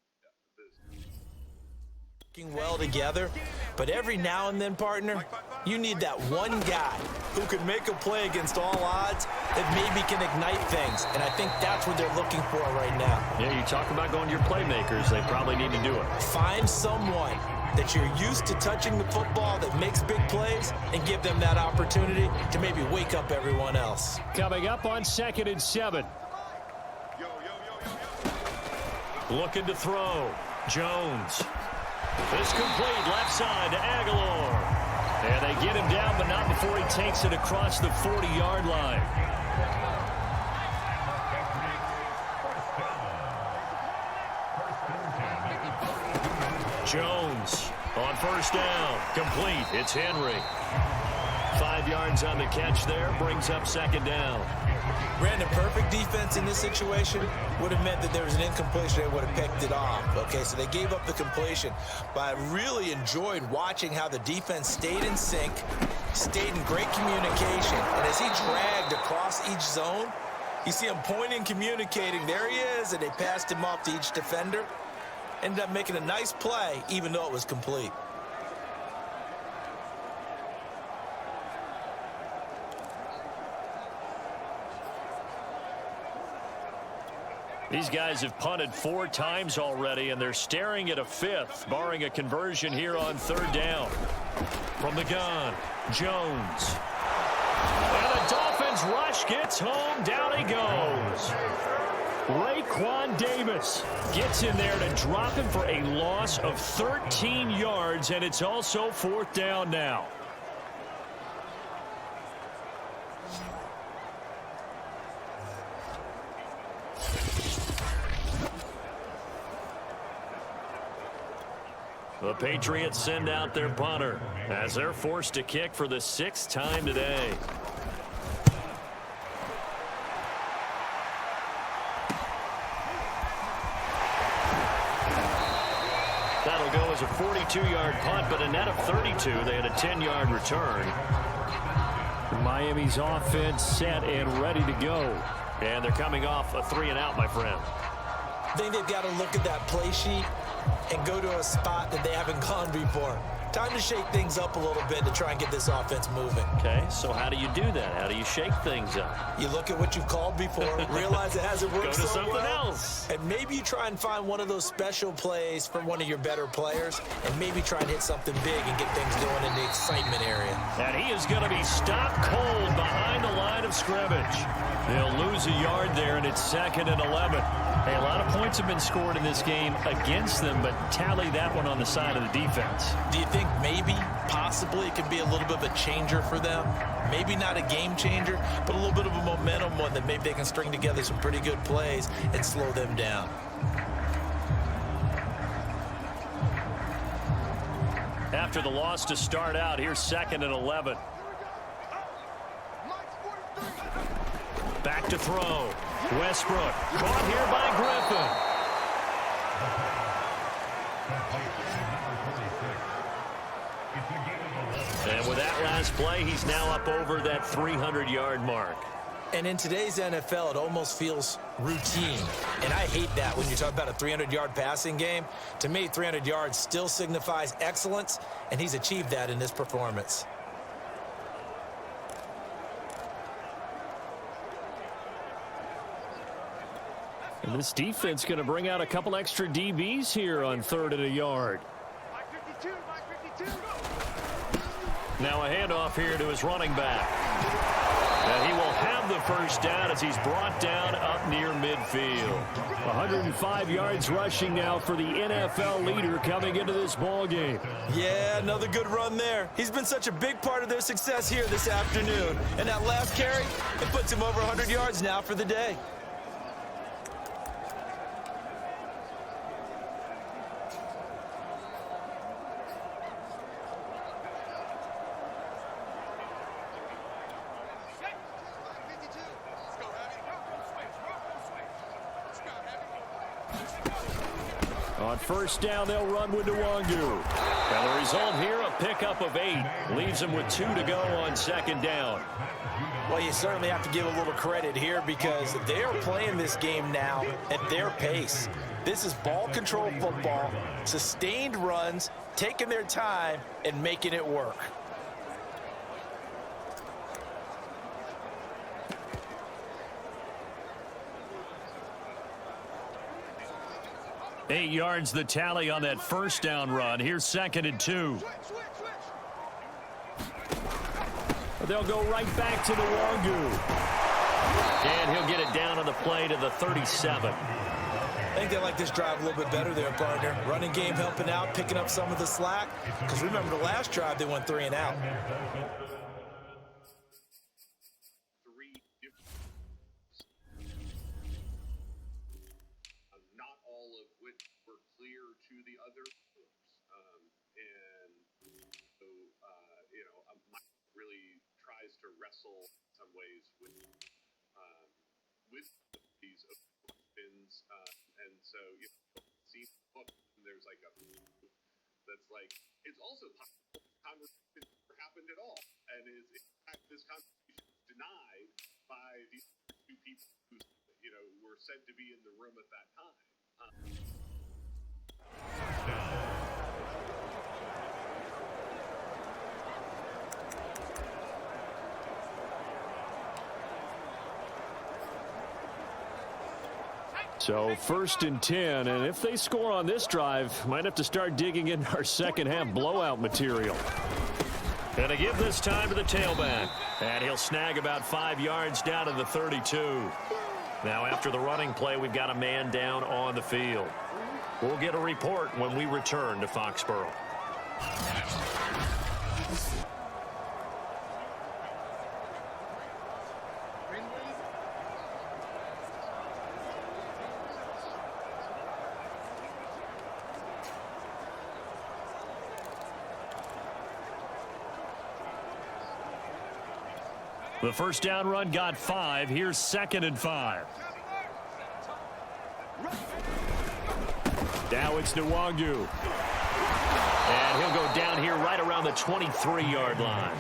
well together, but every now and then, partner, you need that one guy who could make a play against all odds that maybe can ignite things, and I think that's what they're looking for right now. Yeah, you talk about going to your playmakers. They probably need to do it. Find someone that you're used to touching the football that makes big plays and give them that opportunity to maybe wake up everyone else. Coming up on 2nd and 7. Looking to throw. Jones. This complete left side to Aguilar. And they get him down, but not before he takes it across the 40-yard line. Jones on 1st down. Complete. It's Henry. 5 yards on the catch there. Brings up 2nd down. Brandon, perfect defense in this situation would have meant that there was an incompletion. They would have picked it off. Okay, so they gave up the completion. But I really enjoyed watching how the defense stayed in sync, stayed in great communication. And as he dragged across each zone, you see him pointing, communicating. There he is, and they passed him off to each defender. Ended up making a nice play, even though it was complete. These guys have punted 4 times already, and they're staring at a 5th, barring a conversion here on 3rd down. From the gun, Jones. And the Dolphins rush gets home. Down he goes. Raekwon Davis gets in there to drop him for a loss of 13 yards, and it's also 4th down now. The Patriots send out their punter as they're forced to kick for the 6th time today. That'll go as a 42-yard punt, but a net of 32. They had a 10-yard return. Miami's offense set and ready to go. And they're coming off a 3-and-out, my friend. I think they've got to look at that play sheet and go to a spot that they haven't gone before. Time to shake things up a little bit to try and get this offense moving. Okay, so how do you do that? How do you shake things up? You look at what you've called before, realize it hasn't worked Go to so something well, else. and maybe you try and find one of those special plays from one of your better players, and maybe try and hit something big and get things going in the excitement area. And he is going to be stopped cold behind the line of scrimmage. They'll lose a yard there, and it's 2nd and 11. Hey, a lot of points have been scored in this game against them, but tally that one on the side of the defense. Do you think maybe, possibly, it could be a little bit of a changer for them? Maybe not a game changer, but a little bit of a momentum one that maybe they can string together some pretty good plays and slow them down. After the loss to start out, here's 2nd and 11. Back to throw. Westbrook caught here by Griffin. And with that last play, he's now up over that 300-yard mark. And in today's NFL, it almost feels routine. And I hate that when you talk about a 300-yard passing game. To me, 300 yards still signifies excellence, and he's achieved that in this performance. And this defense going to bring out a couple extra DBs here on 3rd and a yard. Now a handoff here to his running back. And he will have the first down as he's brought down up near midfield. 105 yards rushing now for the NFL leader coming into this ball game. Yeah, another good run there. He's been such a big part of their success here this afternoon. And that last carry, it puts him over 100 yards now for the day. On first down, they'll run with Nwangu. And the result here, a pickup of 8. Leaves him with 2 to go on 2nd down. Well, you certainly have to give a little credit here because they are playing this game now at their pace. This is ball control football, sustained runs, taking their time, and making it work. Eight yards the tally on that first down run. Here's 2nd and 2. They'll go right back to Nwangu. And he'll get it down on the play to the 37. I think they like this drive a little bit better there, partner. Running game helping out, picking up some of the slack. Because remember the last drive, they went 3 and out. To wrestle in some ways with these options, and so you know, see there's like a that's like it's also possible conversation never happened at all, and is in fact this conversation denied by these 2 people who were said to be in the room at that time. So 1st and 10, and if they score on this drive, might have to start digging in our second half blowout material. And to give this time to the tailback. And he'll snag about 5 yards down to the 32. Now after the running play, we've got a man down on the field. We'll get a report when we return to Foxborough. The first down run got 5. Here's 2nd and 5. Now it's Nwangu. And he'll go down here right around the 23-yard line.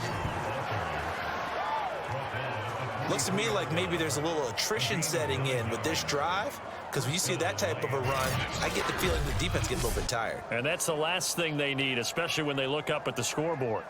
Looks to me like maybe there's a little attrition setting in with this drive. Because when you see that type of a run, I get the feeling the defense gets a little bit tired. And that's the last thing they need, especially when they look up at the scoreboard.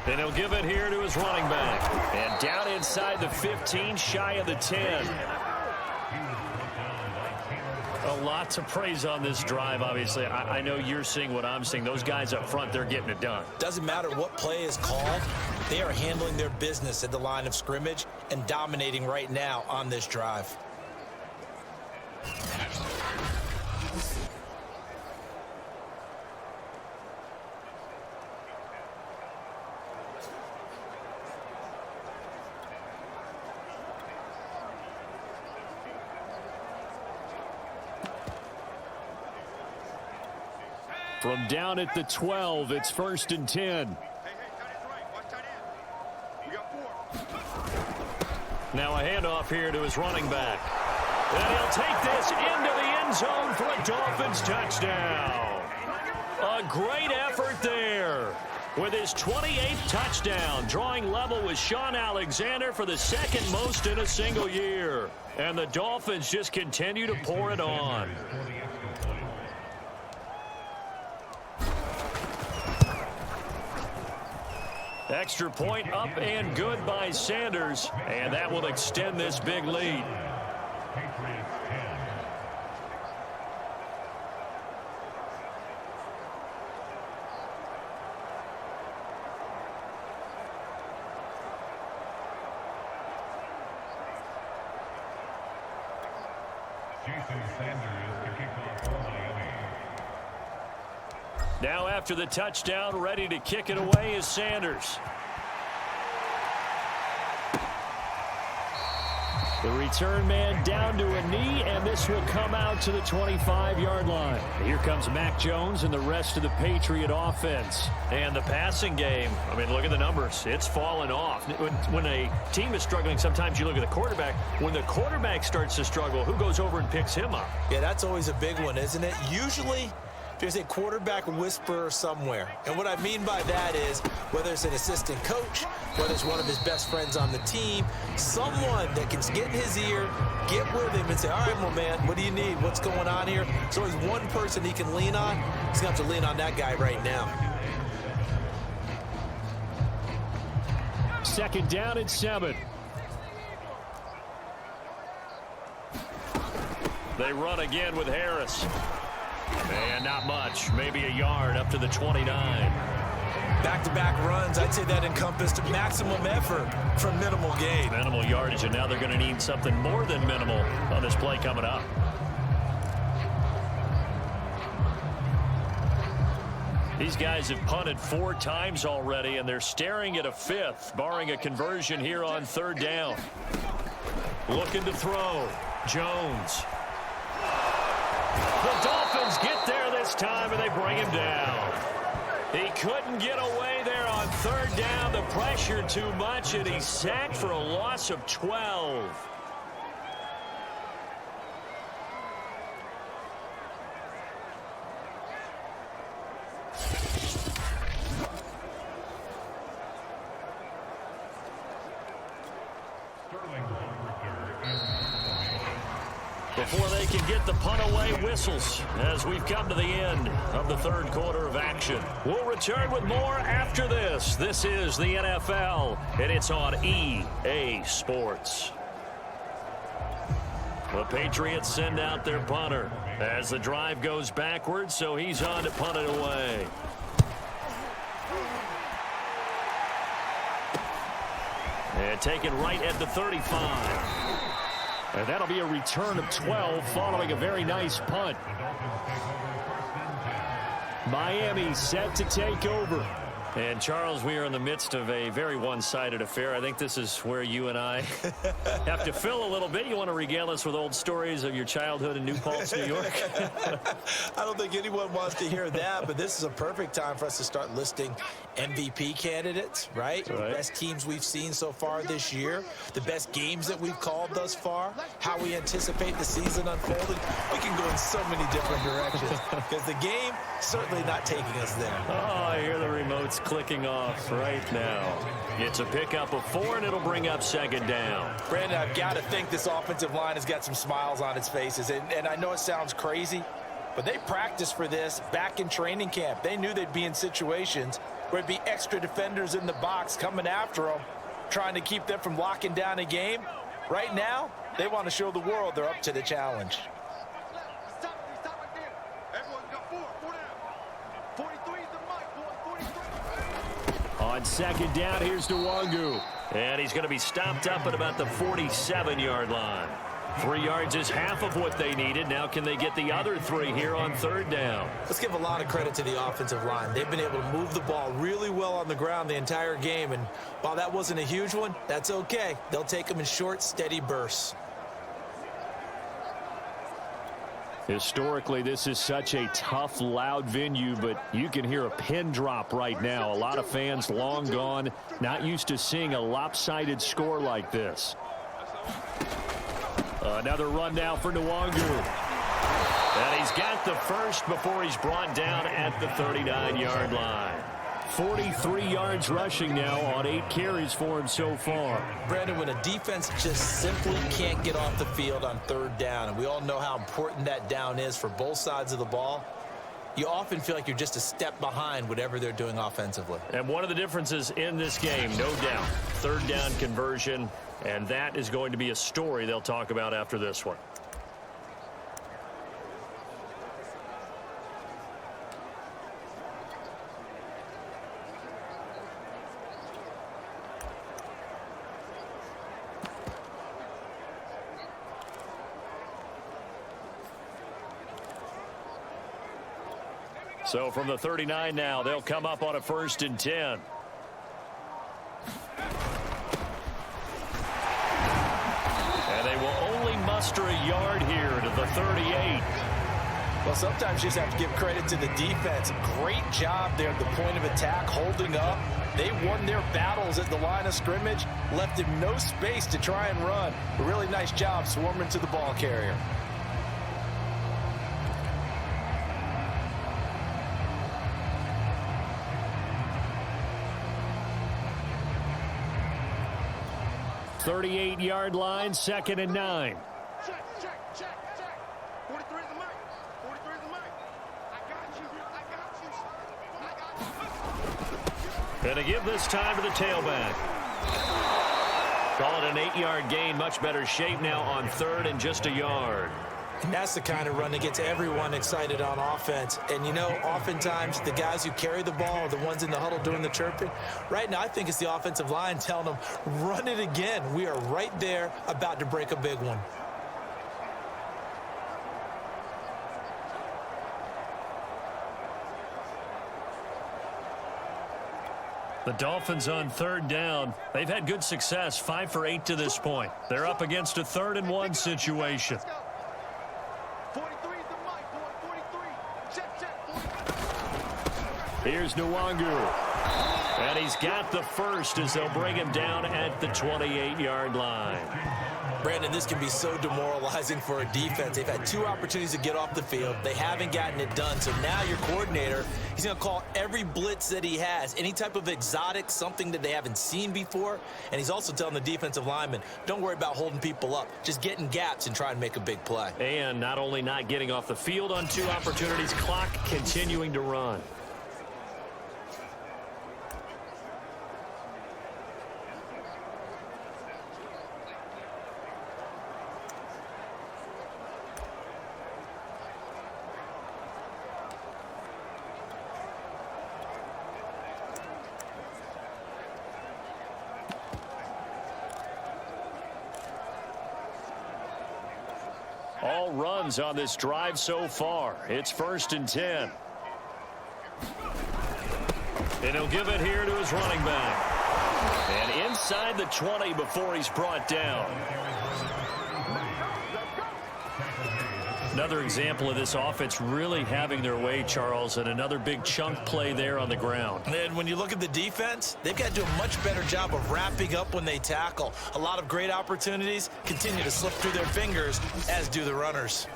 And he'll give it here to his running back. And down inside the 15, shy of the 10. A lot to praise on this drive, obviously. I know you're seeing what I'm seeing. Those guys up front, they're getting it done. Doesn't matter what play is called. They are handling their business at the line of scrimmage and dominating right now on this drive. From down at the 12, it's 1st and 10. Now a handoff here to his running back. And he'll take this into the end zone for a Dolphins touchdown. A great effort there with his 28th touchdown, drawing level with Sean Alexander for the second most in a single year. And the Dolphins just continue to pour it on. Extra point up and good by Sanders, and that will extend this big lead. Patriots 10. Jason Sanders to kick off for Miami. Now after the touchdown, ready to kick it away is Sanders. The return man down to a knee, and this will come out to the 25-yard line. Here comes Mac Jones and the rest of the Patriot offense. And the passing game, I mean, look at the numbers. It's fallen off. When a team is struggling, sometimes you look at the quarterback. When the quarterback starts to struggle, who goes over and picks him up? Yeah, that's always a big one, isn't it? Usually, there's a quarterback whisperer somewhere. And what I mean by that is, whether it's an assistant coach, whether it's one of his best friends on the team, someone that can get in his ear, get with him and say, all right, well, man, what do you need? What's going on here? There's always one person he can lean on. He's going to have to lean on that guy right now. 2nd down and 7. They run again with Harris. And not much, maybe a yard up to the 29. Back-to-back runs, I'd say that encompassed maximum effort for minimal gain. Minimal yardage, and now they're going to need something more than minimal on this play coming up. These guys have punted 4 times already, and they're staring at a 5th, barring a conversion here on 3rd down. Looking to throw. Jones. The Dolphins get there this time, and they bring him down. He couldn't get away there on 3rd down. The pressure too much, and he's sacked for a loss of 12. Before they can get the punt away, whistles as we've come to the end of the 3rd quarter of action. We'll return with more after this. This is the NFL, and it's on EA Sports. The Patriots send out their punter as the drive goes backwards, so he's on to punt it away. And taken right at the 35. And that'll be a return of 12 following a very nice punt. Miami set to take over. And, Charles, we are in the midst of a very one-sided affair. I think this is where you and I have to fill a little bit. You want to regale us with old stories of your childhood in New Paltz, New York? I don't think anyone wants to hear that, but this is a perfect time for us to start listing MVP candidates, right? The best teams we've seen so far this year, the best games that we've called thus far, how we anticipate the season unfolding. We can go in so many different directions because the game certainly not taking us there. Oh, I hear the remotes clicking off right now. It's a pickup of 4, and it'll bring up second down. Brandon, I've got to think this offensive line has got some smiles on its faces, and I know it sounds crazy, but they practiced for this back in training camp. They knew they'd be in situations where it'd be extra defenders in the box coming after them, trying to keep them from locking down a game. Right now, they want to show the world they're up to the challenge. On second down, here's Nwangu. And he's going to be stopped up at about the 47-yard line. 3 yards is half of what they needed. Now can they get the other 3 here on third down? Let's give a lot of credit to the offensive line. They've been able to move the ball really well on the ground the entire game. And while that wasn't a huge one, that's okay. They'll take them in short, steady bursts. Historically, this is such a tough, loud venue, but you can hear a pin drop right now. A lot of fans long gone, not used to seeing a lopsided score like this. Another run now for Nwangu. And he's got the first before he's brought down at the 39-yard line. 43 yards rushing now on 8 carries for him so far. Brandon, when a defense just simply can't get off the field on third down, and we all know how important that down is for both sides of the ball, you often feel like you're just a step behind whatever they're doing offensively. And one of the differences in this game, no doubt, third down conversion, and that is going to be a story they'll talk about after this one. So from the 39 now, they'll come up on a 1st and 10. And they will only muster a yard here to the 38. Well, sometimes you just have to give credit to the defense. Great job there at the point of attack, holding up. They won their battles at the line of scrimmage, left him no space to try and run. A really nice job swarming to the ball carrier. Thirty-eight-yard line, 2nd and 9. Check. 43 is the mark. 43 is the mark. I got you. And to give this time to the tailback. Call it an 8-yard gain. Much better shape now on 3rd and just a yard. And that's the kind of run that gets everyone excited on offense. And, you know, oftentimes the guys who carry the ball are the ones in the huddle doing the chirping. Right now, I think it's the offensive line telling them, run it again. We are right there about to break a big one. The Dolphins on 3rd down. They've had good success, 5 for 8 to this point. They're up against a 3rd and 1 situation. 43 is the mic, boy. 43. Check. Here's Nwangu. And he's got the first as they'll bring him down at the 28-yard line. Brandon, this can be so demoralizing for a defense. They've had 2 opportunities to get off the field. They haven't gotten it done. So now your coordinator, he's going to call every blitz that he has, any type of exotic, something that they haven't seen before. And he's also telling the defensive lineman, don't worry about holding people up. Just get in gaps and try and make a big play. And not only not getting off the field on 2 opportunities, clock continuing to run. All runs on this drive so far. It's 1st and 10. And he'll give it here to his running back. And inside the 20 before he's brought down. Another example of this offense really having their way, Charles, and another big chunk play there on the ground. And when you look at the defense, they've got to do a much better job of wrapping up when they tackle. A lot of great opportunities continue to slip through their fingers, as do the runners.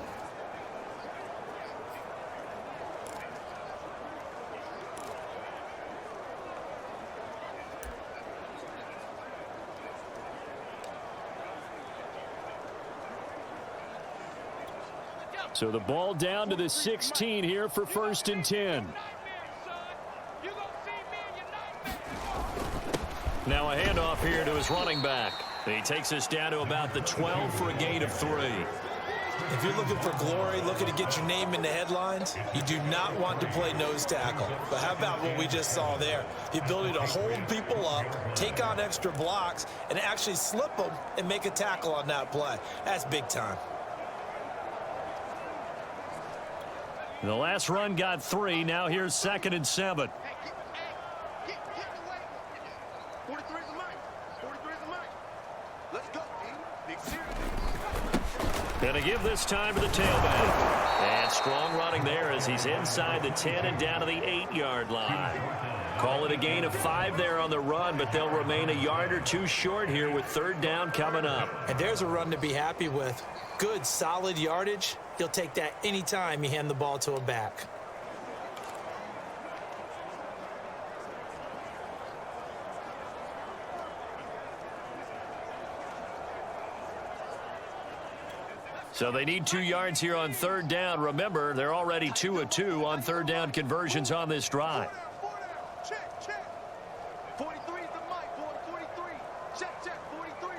So the ball down to the 16 here for 1st and 10. Now a handoff here to his running back. He takes us down to about the 12 for a gain of 3. If you're looking for glory, looking to get your name in the headlines, you do not want to play nose tackle. But how about what we just saw there? The ability to hold people up, take on extra blocks, and actually slip them and make a tackle on that play. That's big time. The last run got 3. Now here's 2nd and 7. Gonna give this time to the tailback. And strong running there as he's inside the 10 and down to the 8-yard line. Call it a gain of 5 there on the run, but they'll remain a yard or 2 short here with 3rd down coming up. And there's a run to be happy with. Good, solid yardage. You'll take that anytime you hand the ball to a back. So they need 2 yards here on 3rd down. Remember, they're already 2 of 2 on 3rd down conversions on this drive. Check, check. 43 is the mic, boy. 43. Check, check. 43.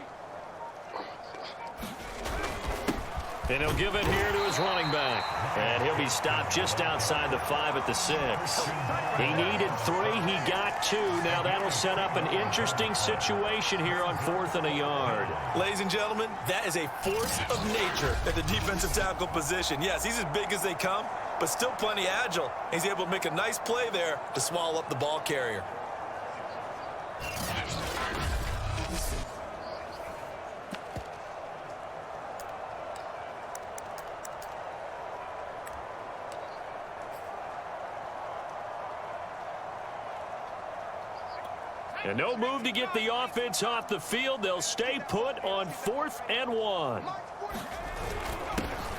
And he'll give it here to his running back. And he'll be stopped just outside the 5 at the 6. He needed 3. He got 2. Now that'll set up an interesting situation here on 4th and a yard. Ladies and gentlemen, that is a force of nature at the defensive tackle position. Yes, he's as big as they come, but still plenty agile. He's able to make a nice play there to swallow up the ball carrier. And no move to get the offense off the field. They'll stay put on 4th and 1.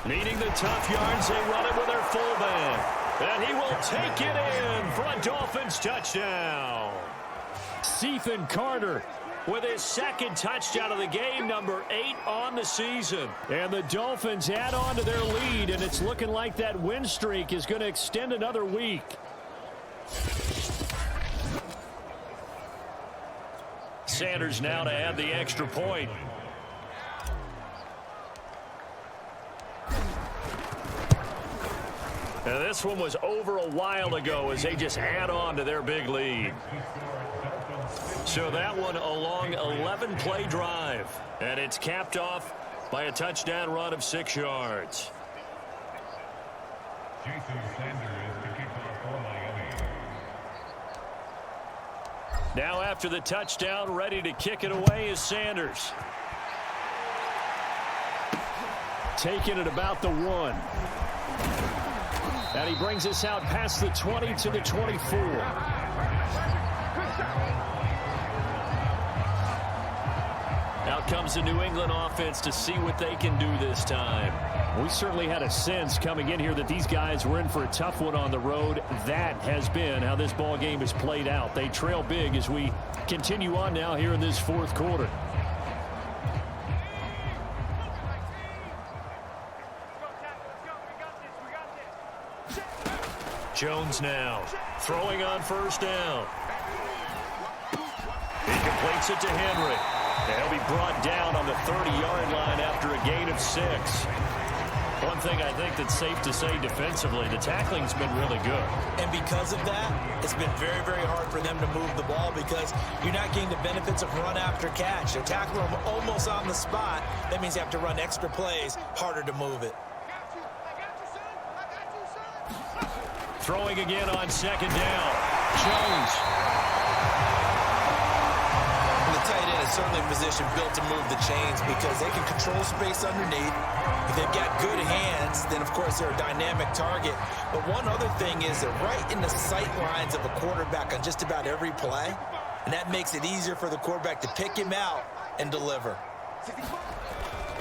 Needing the tough yards, they run it with their fullback. And he will take it in for a Dolphins touchdown. Ethan Carter with his 2nd touchdown of the game, number 8 on the season. And the Dolphins add on to their lead, and it's looking like that win streak is going to extend another week. Sanders now to add the extra point. Now this one was over a while ago as they just add on to their big lead. So that one a long 11-play drive. And it's capped off by a touchdown run of 6 yards. Now after the touchdown, ready to kick it away is Sanders. Taking it about the 1. And he brings us out past the 20 to the 24. Out comes the New England offense to see what they can do this time. We certainly had a sense coming in here that these guys were in for a tough one on the road. That has been how this ball game has played out. They trail big as we continue on now here in this 4th quarter. Jones now throwing on 1st down. He completes it to Henry. And he'll be brought down on the 30-yard line after a gain of 6. One thing I think that's safe to say defensively, the tackling's been really good. And because of that, it's been very, very hard for them to move the ball because you're not getting the benefits of run after catch. They're tackling them almost on the spot. That means you have to run extra plays, harder to move it. Throwing again on 2nd down. Jones. The tight end is certainly a position built to move the chains because they can control space underneath. If they've got good hands, then, of course, they're a dynamic target. But one other thing is they're right in the sight lines of a quarterback on just about every play, and that makes it easier for the quarterback to pick him out and deliver.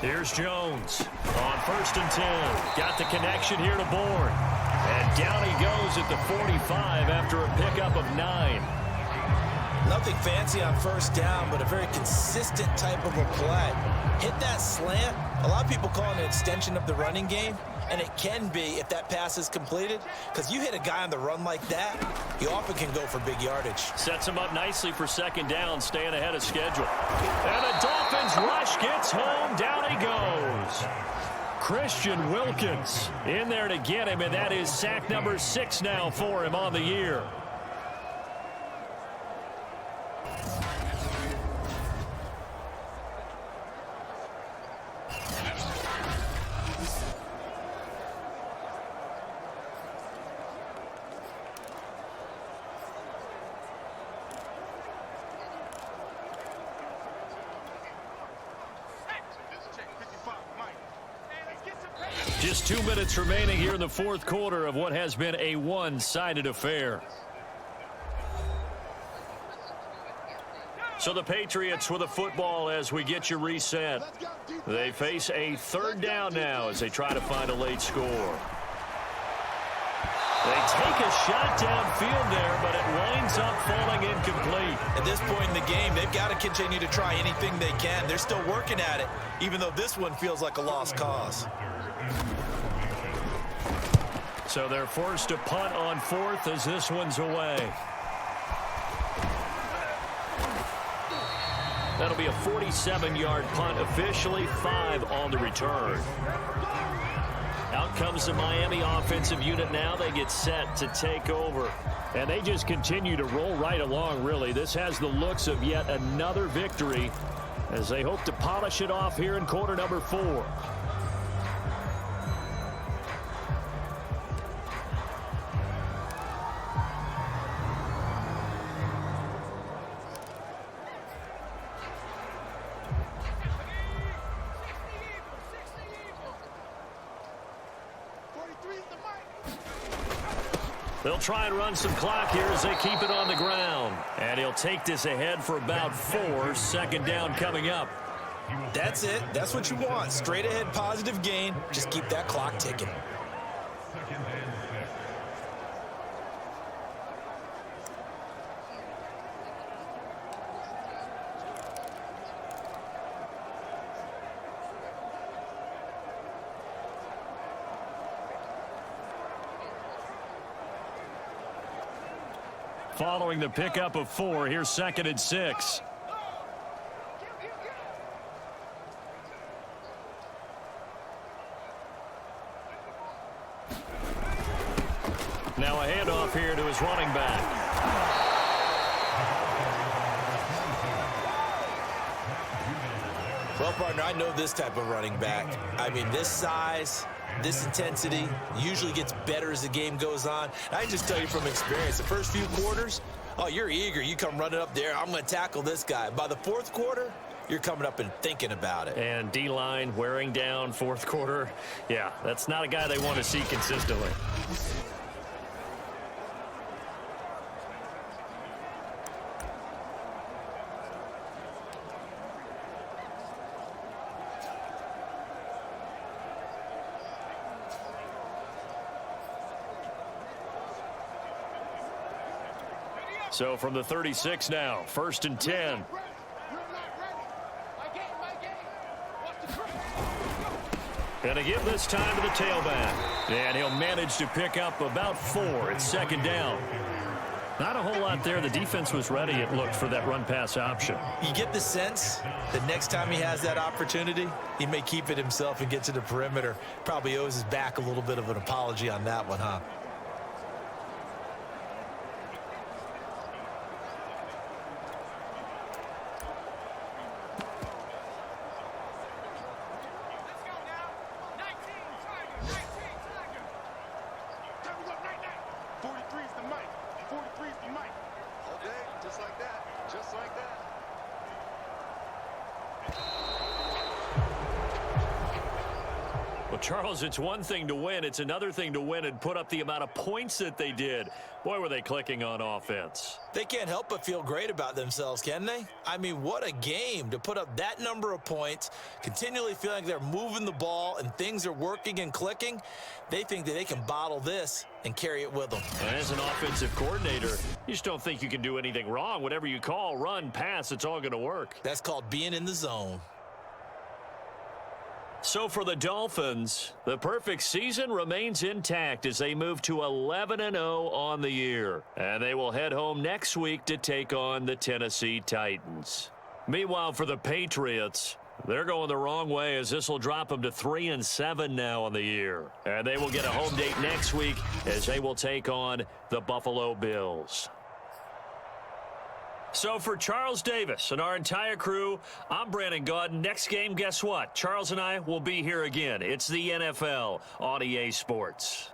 Here's Jones on 1st and 10. Got the connection here to Bourne. And down he goes at the 45 after a pickup of 9. Nothing fancy on 1st down, but a very consistent type of a play. Hit that slant. A lot of people call it an extension of the running game, and it can be if that pass is completed, because you hit a guy on the run like that, he often can go for big yardage. Sets him up nicely for 2nd down, staying ahead of schedule. And the Dolphins rush gets home. Down he goes. Christian Wilkins in there to get him, and that is sack number 6 now for him on the year. Just 2 minutes remaining here in the 4th quarter of what has been a one-sided affair. So the Patriots with a football as we get you reset. They face a 3rd down now as they try to find a late score. They take a shot downfield there, but it winds up falling incomplete. At this point in the game, they've got to continue to try anything they can. They're still working at it, even though this one feels like a lost cause. So they're forced to punt on 4th as this one's away. That'll be a 47-yard punt, officially 5 on the return. Out comes the Miami offensive unit now. They get set to take over. And they just continue to roll right along, really. This has the looks of yet another victory as they hope to polish it off here in quarter number 4. They'll try and run some clock here as they keep it on the ground. And he'll take this ahead for about 4. 2nd down coming up. That's it. That's what you want. Straight ahead positive gain. Just keep that clock ticking. Following the pickup of 4, here's 2nd and 6. Now a handoff here to his running back. Well, partner, I know this type of running back. I mean, this size, this intensity usually gets better as the game goes on. I can just tell you from experience, the first few quarters, oh, you're eager. You come running up there. I'm going to tackle this guy. By the 4th quarter, you're coming up and thinking about it. And D-line wearing down 4th quarter. Yeah, that's not a guy they want to see consistently. So from the 36 now, 1st and 10. And a give this time to the tailback. And he'll manage to pick up about 4. It's 2nd down. Not a whole lot there. The defense was ready, it looked, for that run-pass option. You get the sense that next time he has that opportunity, he may keep it himself and get to the perimeter. Probably owes his back a little bit of an apology on that one, huh? Time to go, 9-9. 43 is the mic. 43 is the mic. Just like that. Just like that. Well, Charles, it's one thing to win. It's another thing to win and put up the amount of points that they did. Boy, were they clicking on offense. They can't help but feel great about themselves, can they? I mean, what a game to put up that number of points, continually feeling like they're moving the ball and things are working and clicking. They think that they can bottle this and carry it with them. And as an offensive coordinator, you just don't think you can do anything wrong. Whatever you call, run, pass, it's all going to work. That's called being in the zone. So for the Dolphins, the perfect season remains intact as they move to 11-0 on the year. And they will head home next week to take on the Tennessee Titans. Meanwhile, for the Patriots, they're going the wrong way as this will drop them to 3-7 now on the year. And they will get a home date next week as they will take on the Buffalo Bills. So for Charles Davis and our entire crew, I'm Brandon Gaudin. Next game, guess what? Charles and I will be here again. It's the NFL on EA Sports.